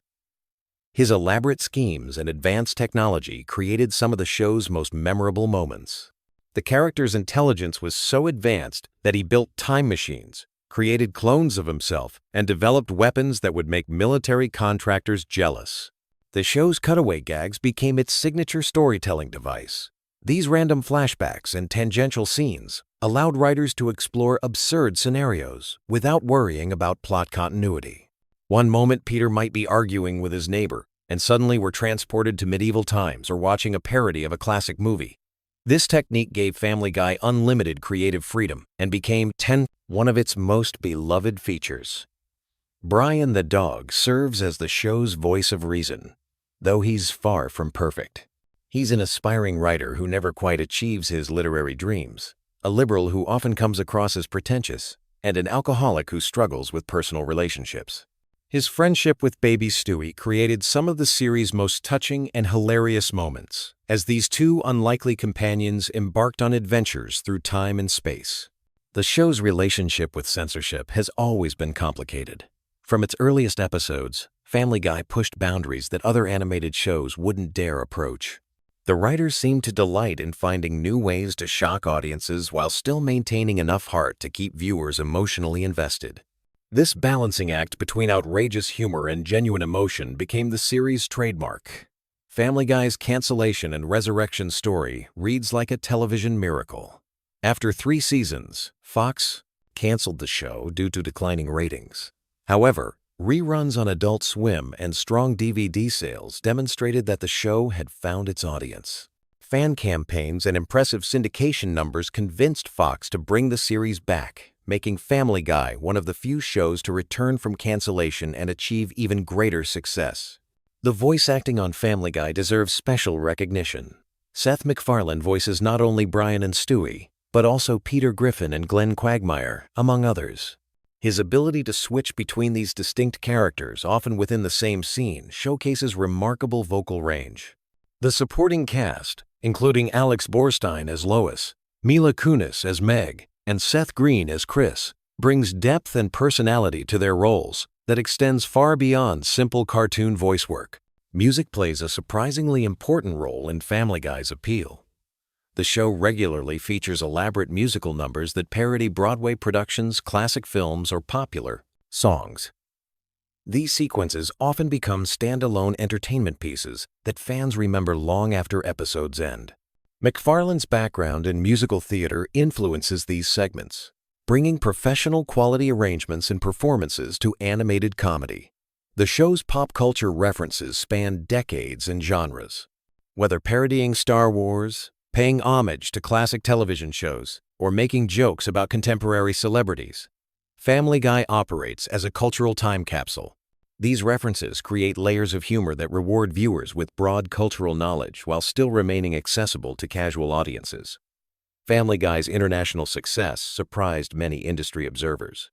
His elaborate schemes and advanced technology created some of the show's most memorable moments. The character's intelligence was so advanced that he built time machines, created clones of himself, and developed weapons that would make military contractors jealous. The show's cutaway gags became its signature storytelling device. These random flashbacks and tangential scenes allowed writers to explore absurd scenarios without worrying about plot continuity. One moment Peter might be arguing with his neighbor, and suddenly we're transported to medieval times or watching a parody of a classic movie. This technique gave Family Guy unlimited creative freedom and became one of its most beloved features. Brian the dog serves as the show's voice of reason, though he's far from perfect. He's an aspiring writer who never quite achieves his literary dreams, a liberal who often comes across as pretentious, and an alcoholic who struggles with personal relationships. His friendship with baby Stewie created some of the series' most touching and hilarious moments, as these 2 unlikely companions embarked on adventures through time and space. The show's relationship with censorship has always been complicated. From its earliest episodes, Family Guy pushed boundaries that other animated shows wouldn't dare approach. The writers seemed to delight in finding new ways to shock audiences while still maintaining enough heart to keep viewers emotionally invested. This balancing act between outrageous humor and genuine emotion became the series' trademark. Family Guy's cancellation and resurrection story reads like a television miracle. After 3 seasons, Fox canceled the show due to declining ratings. However, reruns on Adult Swim and strong DVD sales demonstrated that the show had found its audience. Fan campaigns and impressive syndication numbers convinced Fox to bring the series back, making Family Guy one of the few shows to return from cancellation and achieve even greater success. The voice acting on Family Guy deserves special recognition. Seth MacFarlane voices not only Brian and Stewie, but also Peter Griffin and Glenn Quagmire, among others. His ability to switch between these distinct characters, often within the same scene, showcases remarkable vocal range. The supporting cast, including Alex Borstein as Lois, Mila Kunis as Meg, and Seth Green as Chris, brings depth and personality to their roles that extends far beyond simple cartoon voice work. Music plays a surprisingly important role in Family Guy's appeal. The show regularly features elaborate musical numbers that parody Broadway productions, classic films, or popular songs. These sequences often become standalone entertainment pieces that fans remember long after episodes end. MacFarlane's background in musical theater influences these segments, bringing professional quality arrangements and performances to animated comedy. The show's pop culture references span decades and genres. Whether parodying Star Wars, paying homage to classic television shows, or making jokes about contemporary celebrities, Family Guy operates as a cultural time capsule. These references create layers of humor that reward viewers with broad cultural knowledge while still remaining accessible to casual audiences. Family Guy's international success surprised many industry observers.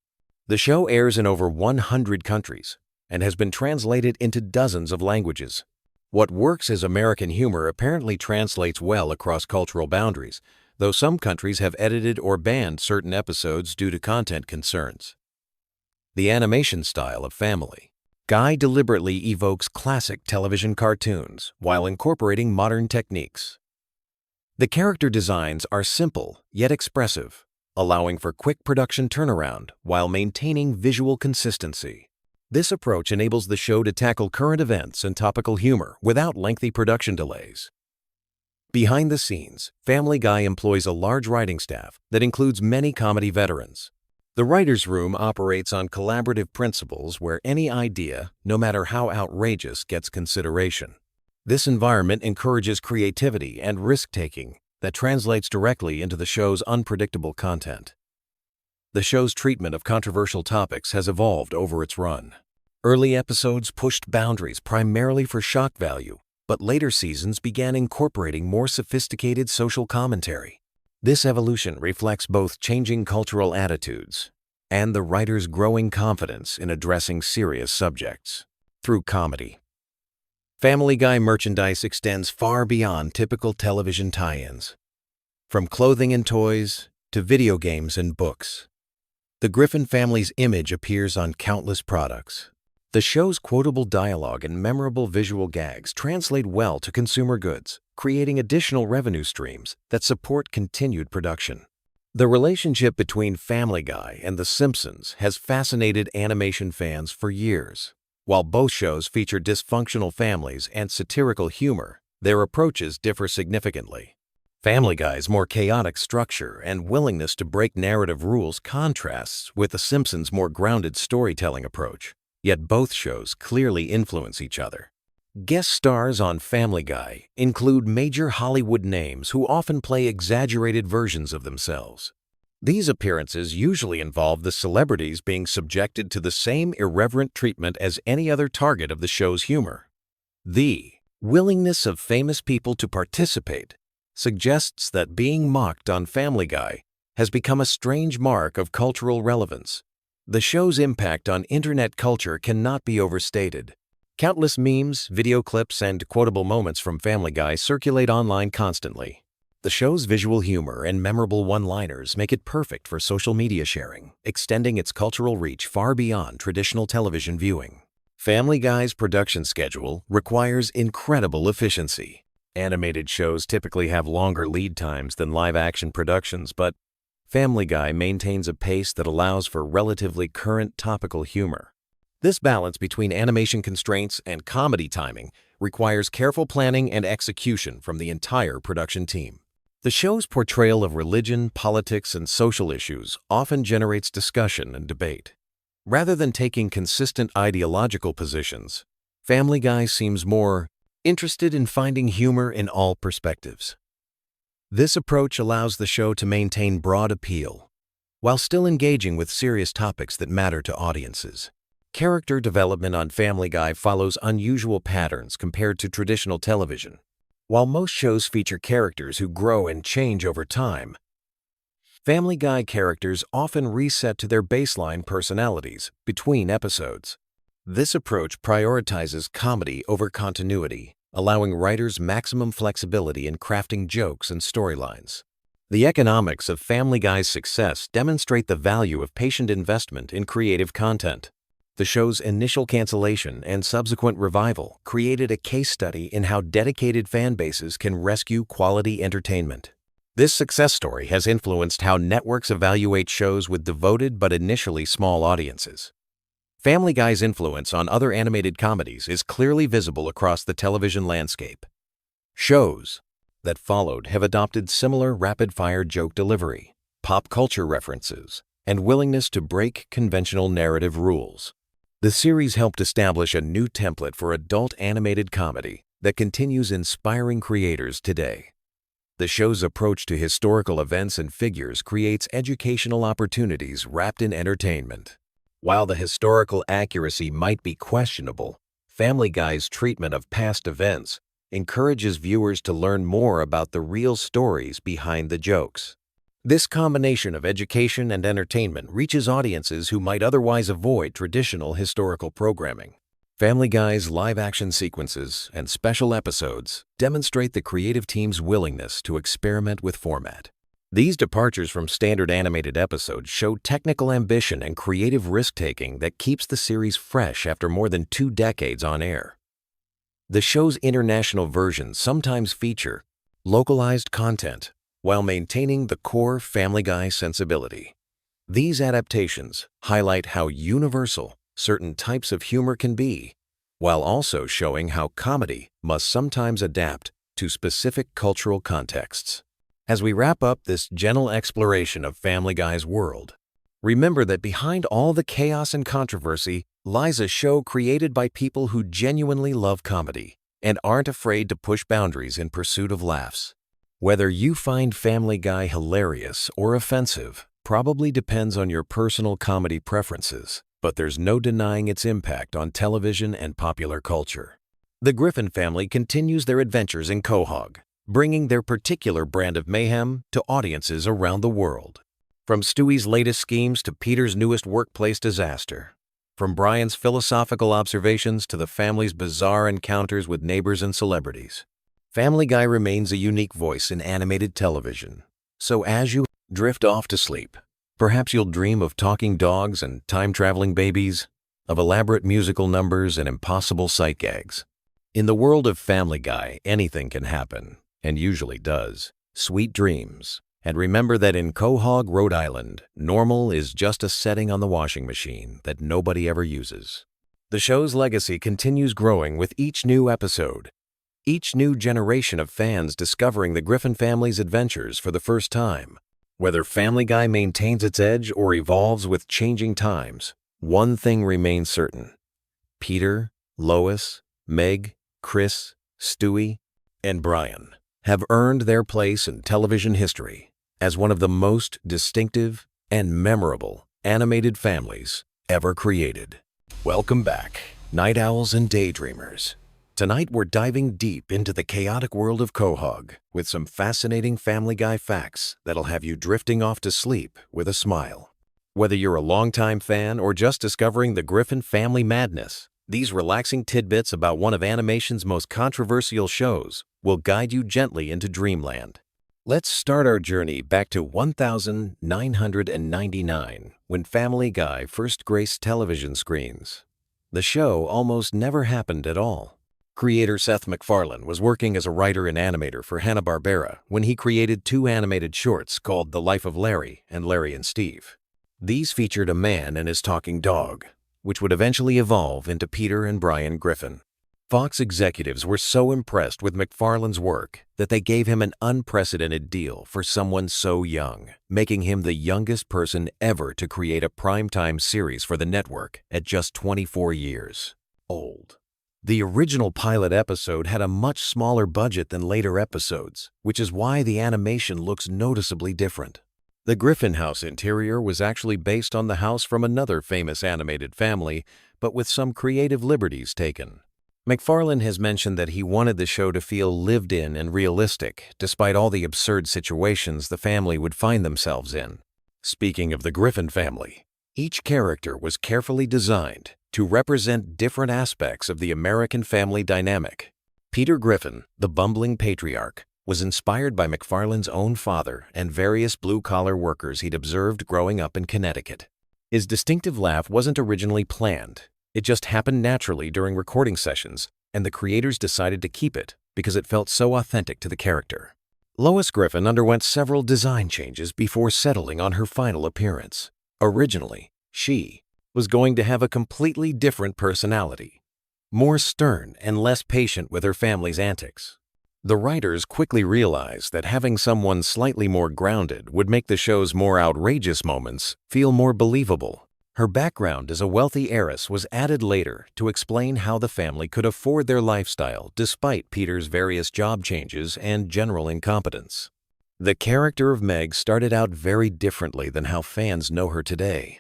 The show airs in over 100 countries and has been translated into dozens of languages. What works as American humor apparently translates well across cultural boundaries, though some countries have edited or banned certain episodes due to content concerns. The animation style of Family. Guy deliberately evokes classic television cartoons while incorporating modern techniques. The character designs are simple yet expressive, allowing for quick production turnaround while maintaining visual consistency. This approach enables the show to tackle current events and topical humor without lengthy production delays. Behind the scenes, Family Guy employs a large writing staff that includes many comedy veterans. The writer's room operates on collaborative principles where any idea, no matter how outrageous, gets consideration. This environment encourages creativity and risk-taking that translates directly into the show's unpredictable content. The show's treatment of controversial topics has evolved over its run. Early episodes pushed boundaries primarily for shock value, but later seasons began incorporating more sophisticated social commentary. This evolution reflects both changing cultural attitudes and the writer's growing confidence in addressing serious subjects through comedy. Family Guy merchandise extends far beyond typical television tie-ins. From clothing and toys to video games and books, the Griffin family's image appears on countless products. The show's quotable dialogue and memorable visual gags translate well to consumer goods, creating additional revenue streams that support continued production. The relationship between Family Guy and The Simpsons has fascinated animation fans for years. While both shows feature dysfunctional families and satirical humor, their approaches differ significantly. Family Guy's more chaotic structure and willingness to break narrative rules contrasts with The Simpsons' more grounded storytelling approach. Yet both shows clearly influence each other. Guest stars on Family Guy include major Hollywood names who often play exaggerated versions of themselves. These appearances usually involve the celebrities being subjected to the same irreverent treatment as any other target of the show's humor. The willingness of famous people to participate suggests that being mocked on Family Guy has become a strange mark of cultural relevance. The show's impact on internet culture cannot be overstated. Countless memes, video clips, and quotable moments from Family Guy circulate online constantly. The show's visual humor and memorable one-liners make it perfect for social media sharing, extending its cultural reach far beyond traditional television viewing. Family Guy's production schedule requires incredible efficiency. Animated shows typically have longer lead times than live-action productions, but Family Guy maintains a pace that allows for relatively current topical humor. This balance between animation constraints and comedy timing requires careful planning and execution from the entire production team. The show's portrayal of religion, politics, and social issues often generates discussion and debate. Rather than taking consistent ideological positions, Family Guy seems more interested in finding humor in all perspectives. This approach allows the show to maintain broad appeal, while still engaging with serious topics that matter to audiences. Character development on Family Guy follows unusual patterns compared to traditional television. While most shows feature characters who grow and change over time, Family Guy characters often reset to their baseline personalities between episodes. This approach prioritizes comedy over continuity, allowing writers maximum flexibility in crafting jokes and storylines. The economics of Family Guy's success demonstrate the value of patient investment in creative content. The show's initial cancellation and subsequent revival created a case study in how dedicated fan bases can rescue quality entertainment. This success story has influenced how networks evaluate shows with devoted but initially small audiences. Family Guy's influence on other animated comedies is clearly visible across the television landscape. Shows that followed have adopted similar rapid-fire joke delivery, pop culture references, and willingness to break conventional narrative rules. The series helped establish a new template for adult animated comedy that continues inspiring creators today. The show's approach to historical events and figures creates educational opportunities wrapped in entertainment. While the historical accuracy might be questionable, Family Guy's treatment of past events encourages viewers to learn more about the real stories behind the jokes. This combination of education and entertainment reaches audiences who might otherwise avoid traditional historical programming. Family Guy's live-action sequences and special episodes demonstrate the creative team's willingness to experiment with format. These departures from standard animated episodes show technical ambition and creative risk-taking that keeps the series fresh after more than 2 decades on air. The show's international versions sometimes feature localized content while maintaining the core Family Guy sensibility. These adaptations highlight how universal certain types of humor can be, while also showing how comedy must sometimes adapt to specific cultural contexts. As we wrap up this gentle exploration of Family Guy's world, remember that behind all the chaos and controversy lies a show created by people who genuinely love comedy and aren't afraid to push boundaries in pursuit of laughs. Whether you find Family Guy hilarious or offensive probably depends on your personal comedy preferences, but there's no denying its impact on television and popular culture. The Griffin family continues their adventures in Quahog, bringing their particular brand of mayhem to audiences around the world. From Stewie's latest schemes to Peter's newest workplace disaster, from Brian's philosophical observations to the family's bizarre encounters with neighbors and celebrities, Family Guy remains a unique voice in animated television. So as you drift off to sleep, perhaps you'll dream of talking dogs and time-traveling babies, of elaborate musical numbers and impossible sight gags. In the world of Family Guy, anything can happen, and usually does. Sweet dreams. And remember that in Quahog, Rhode Island, normal is just a setting on the washing machine that nobody ever uses. The show's legacy continues growing with each new episode, each new generation of fans discovering the Griffin family's adventures for the first time. Whether Family Guy maintains its edge or evolves with changing times, one thing remains certain. Peter, Lois, Meg, Chris, Stewie, and Brian have earned their place in television history as one of the most distinctive and memorable animated families ever created. Welcome back, night owls and daydreamers. Tonight we're diving deep into the chaotic world of Quahog with some fascinating Family Guy facts that'll have you drifting off to sleep with a smile. Whether you're a longtime fan or just discovering the Griffin family madness, these relaxing tidbits about one of animation's most controversial shows will guide you gently into dreamland. Let's start our journey back to 1999, when Family Guy first graced television screens. The show almost never happened at all. Creator Seth MacFarlane was working as a writer and animator for Hanna-Barbera when he created 2 animated shorts called The Life of Larry and Larry and Steve. These featured a man and his talking dog, which would eventually evolve into Peter and Brian Griffin. Fox executives were so impressed with MacFarlane's work that they gave him an unprecedented deal for someone so young, making him the youngest person ever to create a primetime series for the network at just 24 years old. The original pilot episode had a much smaller budget than later episodes, which is why the animation looks noticeably different. The Griffin house interior was actually based on the house from another famous animated family, but with some creative liberties taken. MacFarlane has mentioned that he wanted the show to feel lived in and realistic, despite all the absurd situations the family would find themselves in. Speaking of the Griffin family, each character was carefully designed to represent different aspects of the American family dynamic. Peter Griffin, the bumbling patriarch, was inspired by MacFarlane's own father and various blue-collar workers he'd observed growing up in Connecticut. His distinctive laugh wasn't originally planned. It just happened naturally during recording sessions, and the creators decided to keep it because it felt so authentic to the character. Lois Griffin underwent several design changes before settling on her final appearance. Originally, she was going to have a completely different personality, more stern and less patient with her family's antics. The writers quickly realized that having someone slightly more grounded would make the show's more outrageous moments feel more believable. Her background as a wealthy heiress was added later to explain how the family could afford their lifestyle despite Peter's various job changes and general incompetence. The character of Meg started out very differently than how fans know her today.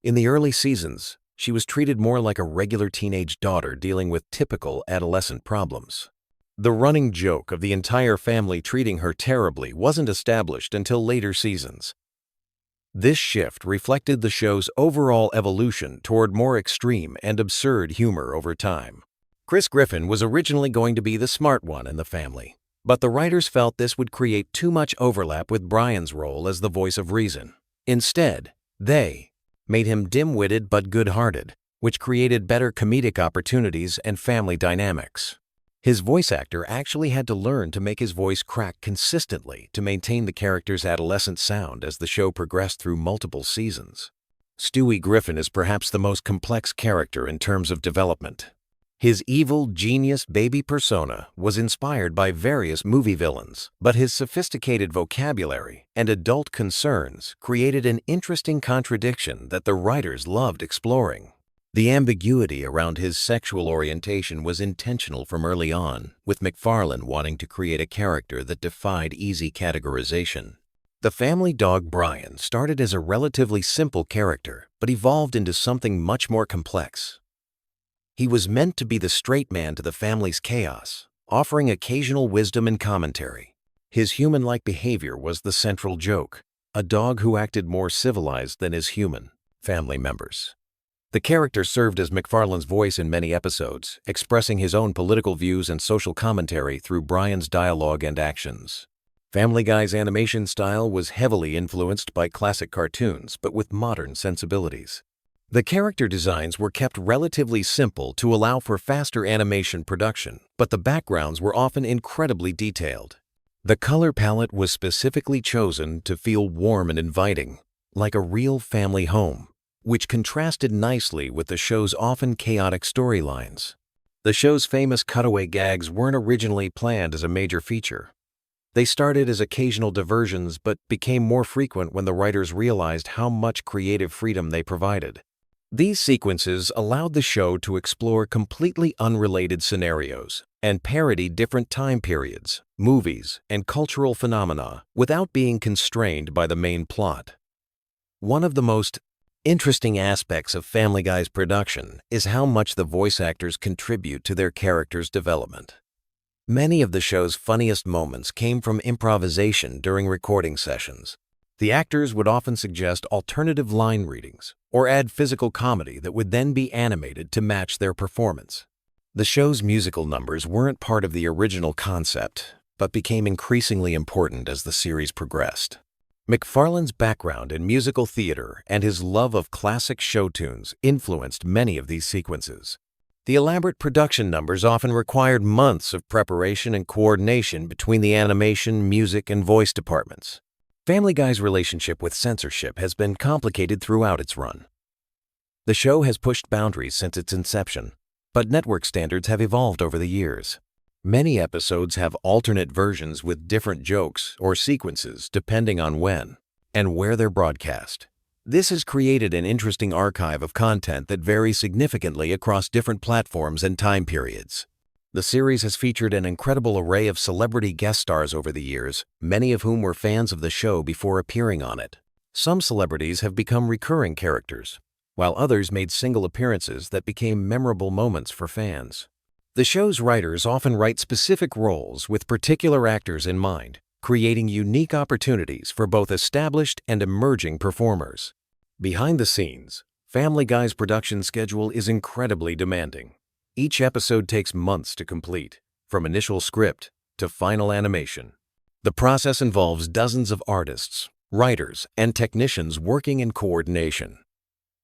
In the early seasons, she was treated more like a regular teenage daughter dealing with typical adolescent problems. The running joke of the entire family treating her terribly wasn't established until later seasons. This shift reflected the show's overall evolution toward more extreme and absurd humor over time. Chris Griffin was originally going to be the smart one in the family, But the writers felt this would create too much overlap with Brian's role as the voice of reason. Instead, they made him dim-witted but good-hearted, which created better comedic opportunities and family dynamics. His voice actor actually had to learn to make his voice crack consistently to maintain the character's adolescent sound as the show progressed through multiple seasons. Stewie Griffin is perhaps the most complex character in terms of development. His evil, genius baby persona was inspired by various movie villains, but his sophisticated vocabulary and adult concerns created an interesting contradiction that the writers loved exploring. The ambiguity around his sexual orientation was intentional from early on, with McFarlane wanting to create a character that defied easy categorization. The family dog Brian started as a relatively simple character, but evolved into something much more complex. He was meant to be the straight man to the family's chaos, offering occasional wisdom and commentary. His human-like behavior was the central joke, a dog who acted more civilized than his human family members. The character served as McFarlane's voice in many episodes, expressing his own political views and social commentary through Brian's dialogue and actions. Family Guy's animation style was heavily influenced by classic cartoons, but with modern sensibilities. The character designs were kept relatively simple to allow for faster animation production, but the backgrounds were often incredibly detailed. The color palette was specifically chosen to feel warm and inviting, like a real family home, which contrasted nicely with the show's often chaotic storylines. The show's famous cutaway gags weren't originally planned as a major feature. They started as occasional diversions but became more frequent when the writers realized how much creative freedom they provided. These sequences allowed the show to explore completely unrelated scenarios and parody different time periods, movies, and cultural phenomena without being constrained by the main plot. One of the most interesting aspects of Family Guy's production is how much the voice actors contribute to their characters' development. Many of the show's funniest moments came from improvisation during recording sessions. The actors would often suggest alternative line readings or add physical comedy that would then be animated to match their performance. The show's musical numbers weren't part of the original concept, but became increasingly important as the series progressed. McFarlane's background in musical theater and his love of classic show tunes influenced many of these sequences. The elaborate production numbers often required months of preparation and coordination between the animation, music, and voice departments. Family Guy's relationship with censorship has been complicated throughout its run. The show has pushed boundaries since its inception, but network standards have evolved over the years. Many episodes have alternate versions with different jokes or sequences depending on when and where they're broadcast. This has created an interesting archive of content that varies significantly across different platforms and time periods. The series has featured an incredible array of celebrity guest stars over the years, many of whom were fans of the show before appearing on it. Some celebrities have become recurring characters, while others made single appearances that became memorable moments for fans. The show's writers often write specific roles with particular actors in mind, creating unique opportunities for both established and emerging performers. Behind the scenes, Family Guy's production schedule is incredibly demanding. Each episode takes months to complete, from initial script to final animation. The process involves dozens of artists, writers, and technicians working in coordination.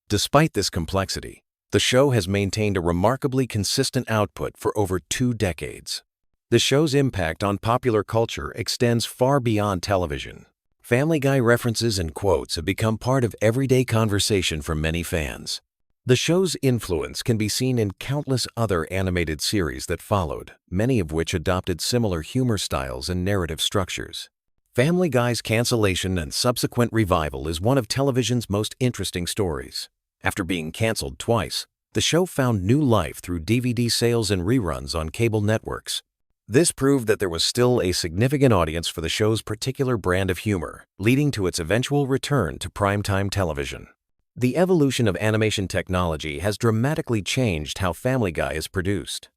Despite this complexity, the show has maintained a remarkably consistent output for over 2 decades. The show's impact on popular culture extends far beyond television. Family Guy references and quotes have become part of everyday conversation for many fans. The show's influence can be seen in countless other animated series that followed, many of which adopted similar humor styles and narrative structures. Family Guy's cancellation and subsequent revival is one of television's most interesting stories. After being canceled twice, the show found new life through DVD sales and reruns on cable networks. This proved that there was still a significant audience for the show's particular brand of humor, leading to its eventual return to primetime television. The evolution of animation technology has dramatically changed how Family Guy is produced.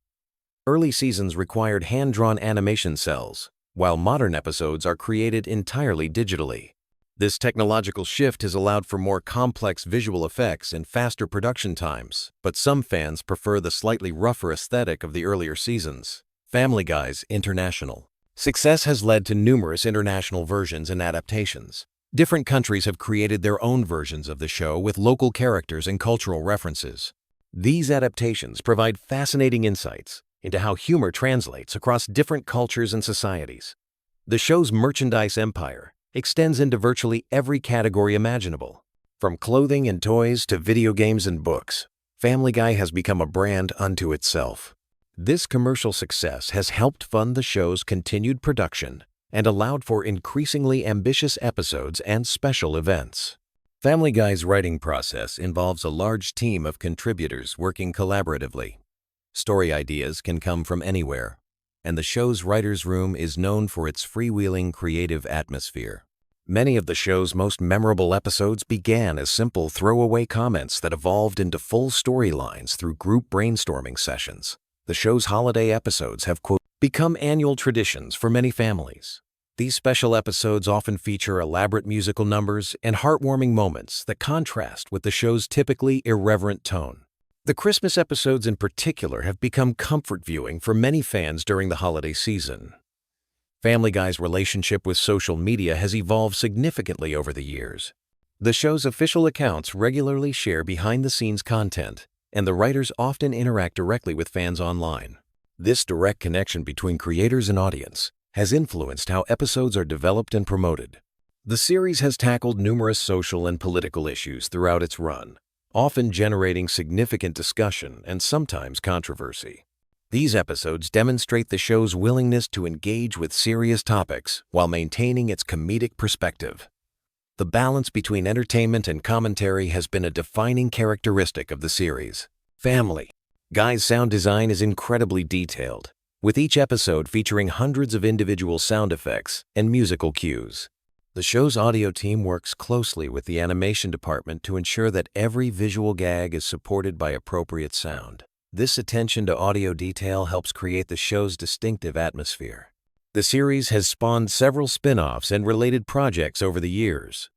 Early seasons required hand-drawn animation cells, while modern episodes are created entirely digitally. This technological shift has allowed for more complex visual effects and faster production times, but some fans prefer the slightly rougher aesthetic of the earlier seasons. Family Guy's international Success has led to numerous international versions and adaptations. Different countries have created their own versions of the show with local characters and cultural references. These adaptations provide fascinating insights into how humor translates across different cultures and societies. The show's merchandise empire extends into virtually every category imaginable. From clothing and toys to video games and books, Family Guy has become a brand unto itself. This commercial success has helped fund the show's continued production and allowed for increasingly ambitious episodes and special events. Family Guy's writing process involves a large team of contributors working collaboratively. Story ideas can come from anywhere, and the show's writer's room is known for its freewheeling creative atmosphere. Many of the show's most memorable episodes began as simple throwaway comments that evolved into full storylines through group brainstorming sessions. The show's holiday episodes have, quote, become annual traditions for many families. These special episodes often feature elaborate musical numbers and heartwarming moments that contrast with the show's typically irreverent tone. The Christmas episodes in particular have become comfort viewing for many fans during the holiday season. Family Guy's relationship with social media has evolved significantly over the years. The show's official accounts regularly share behind-the-scenes content, and the writers often interact directly with fans online. This direct connection between creators and audience has influenced how episodes are developed and promoted. The series has tackled numerous social and political issues throughout its run, often generating significant discussion and sometimes controversy. These episodes demonstrate the show's willingness to engage with serious topics while maintaining its comedic perspective. The balance between entertainment and commentary has been a defining characteristic of the series. Family Guy's sound design is incredibly detailed, with each episode featuring hundreds of individual sound effects and musical cues. The show's audio team works closely with the animation department to ensure that every visual gag is supported by appropriate sound. This attention to audio detail helps create the show's distinctive atmosphere. The series has spawned several spin-offs and related projects over the years.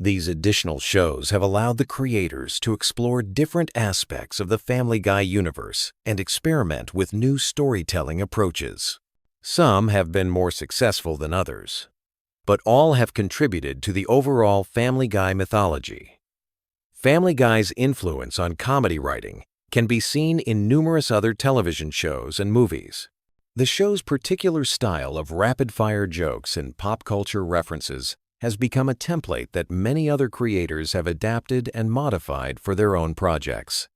These additional shows have allowed the creators to explore different aspects of the Family Guy universe and experiment with new storytelling approaches. Some have been more successful than others, but all have contributed to the overall Family Guy mythology. Family Guy's influence on comedy writing can be seen in numerous other television shows and movies. The show's particular style of rapid-fire jokes and pop culture references has become a template that many other creators have adapted and modified for their own projects.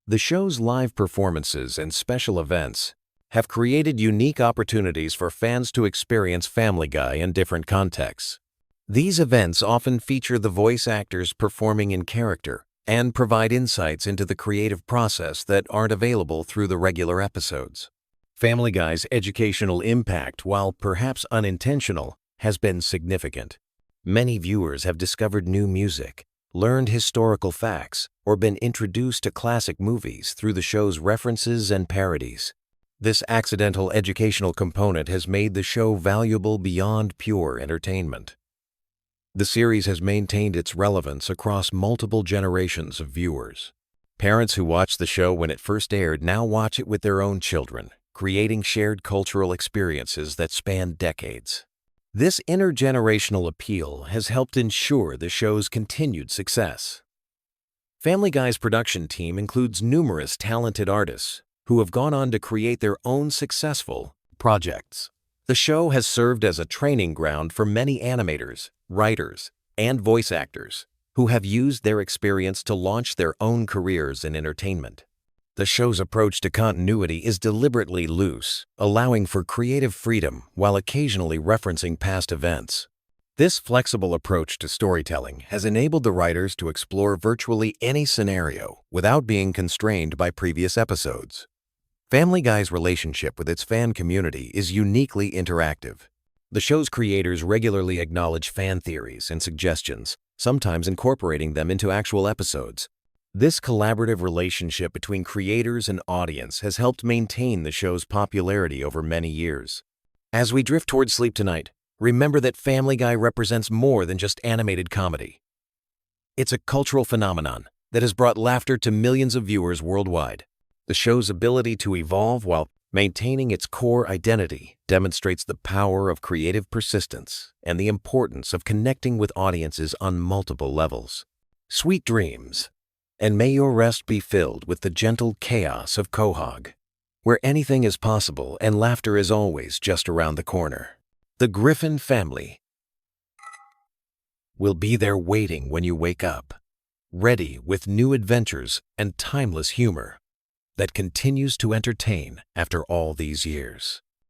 The show's live performances and special events have created unique opportunities for fans to experience Family Guy in different contexts. These events often feature the voice actors performing in character and provide insights into the creative process that aren't available through the regular episodes. Family Guy's educational impact, while perhaps unintentional, has been significant. Many viewers have discovered new music, learned historical facts, or been introduced to classic movies through the show's references and parodies. This accidental educational component has made the show valuable beyond pure entertainment. The series has maintained its relevance across multiple generations of viewers. Parents who watched the show when it first aired now watch it with their own children, creating shared cultural experiences that span decades. This intergenerational appeal has helped ensure the show's continued success. Family Guy's production team includes numerous talented artists who have gone on to create their own successful projects. The show has served as a training ground for many animators, writers, and voice actors who have used their experience to launch their own careers in entertainment. The show's approach to continuity is deliberately loose, allowing for creative freedom while occasionally referencing past events. This flexible approach to storytelling has enabled the writers to explore virtually any scenario without being constrained by previous episodes. Family Guy's relationship with its fan community is uniquely interactive. The show's creators regularly acknowledge fan theories and suggestions, sometimes incorporating them into actual episodes. This collaborative relationship between creators and audience has helped maintain the show's popularity over many years. As we drift towards sleep tonight, remember that Family Guy represents more than just animated comedy. It's a cultural phenomenon that has brought laughter to millions of viewers worldwide. The show's ability to evolve while Maintaining its core identity demonstrates the power of creative persistence and the importance of connecting with audiences on multiple levels. Sweet dreams, and may your rest be filled with the gentle chaos of Quahog, where anything is possible and laughter is always just around the corner. The Griffin family will be there waiting when you wake up, ready with new adventures and timeless humor that continues to entertain after all these years.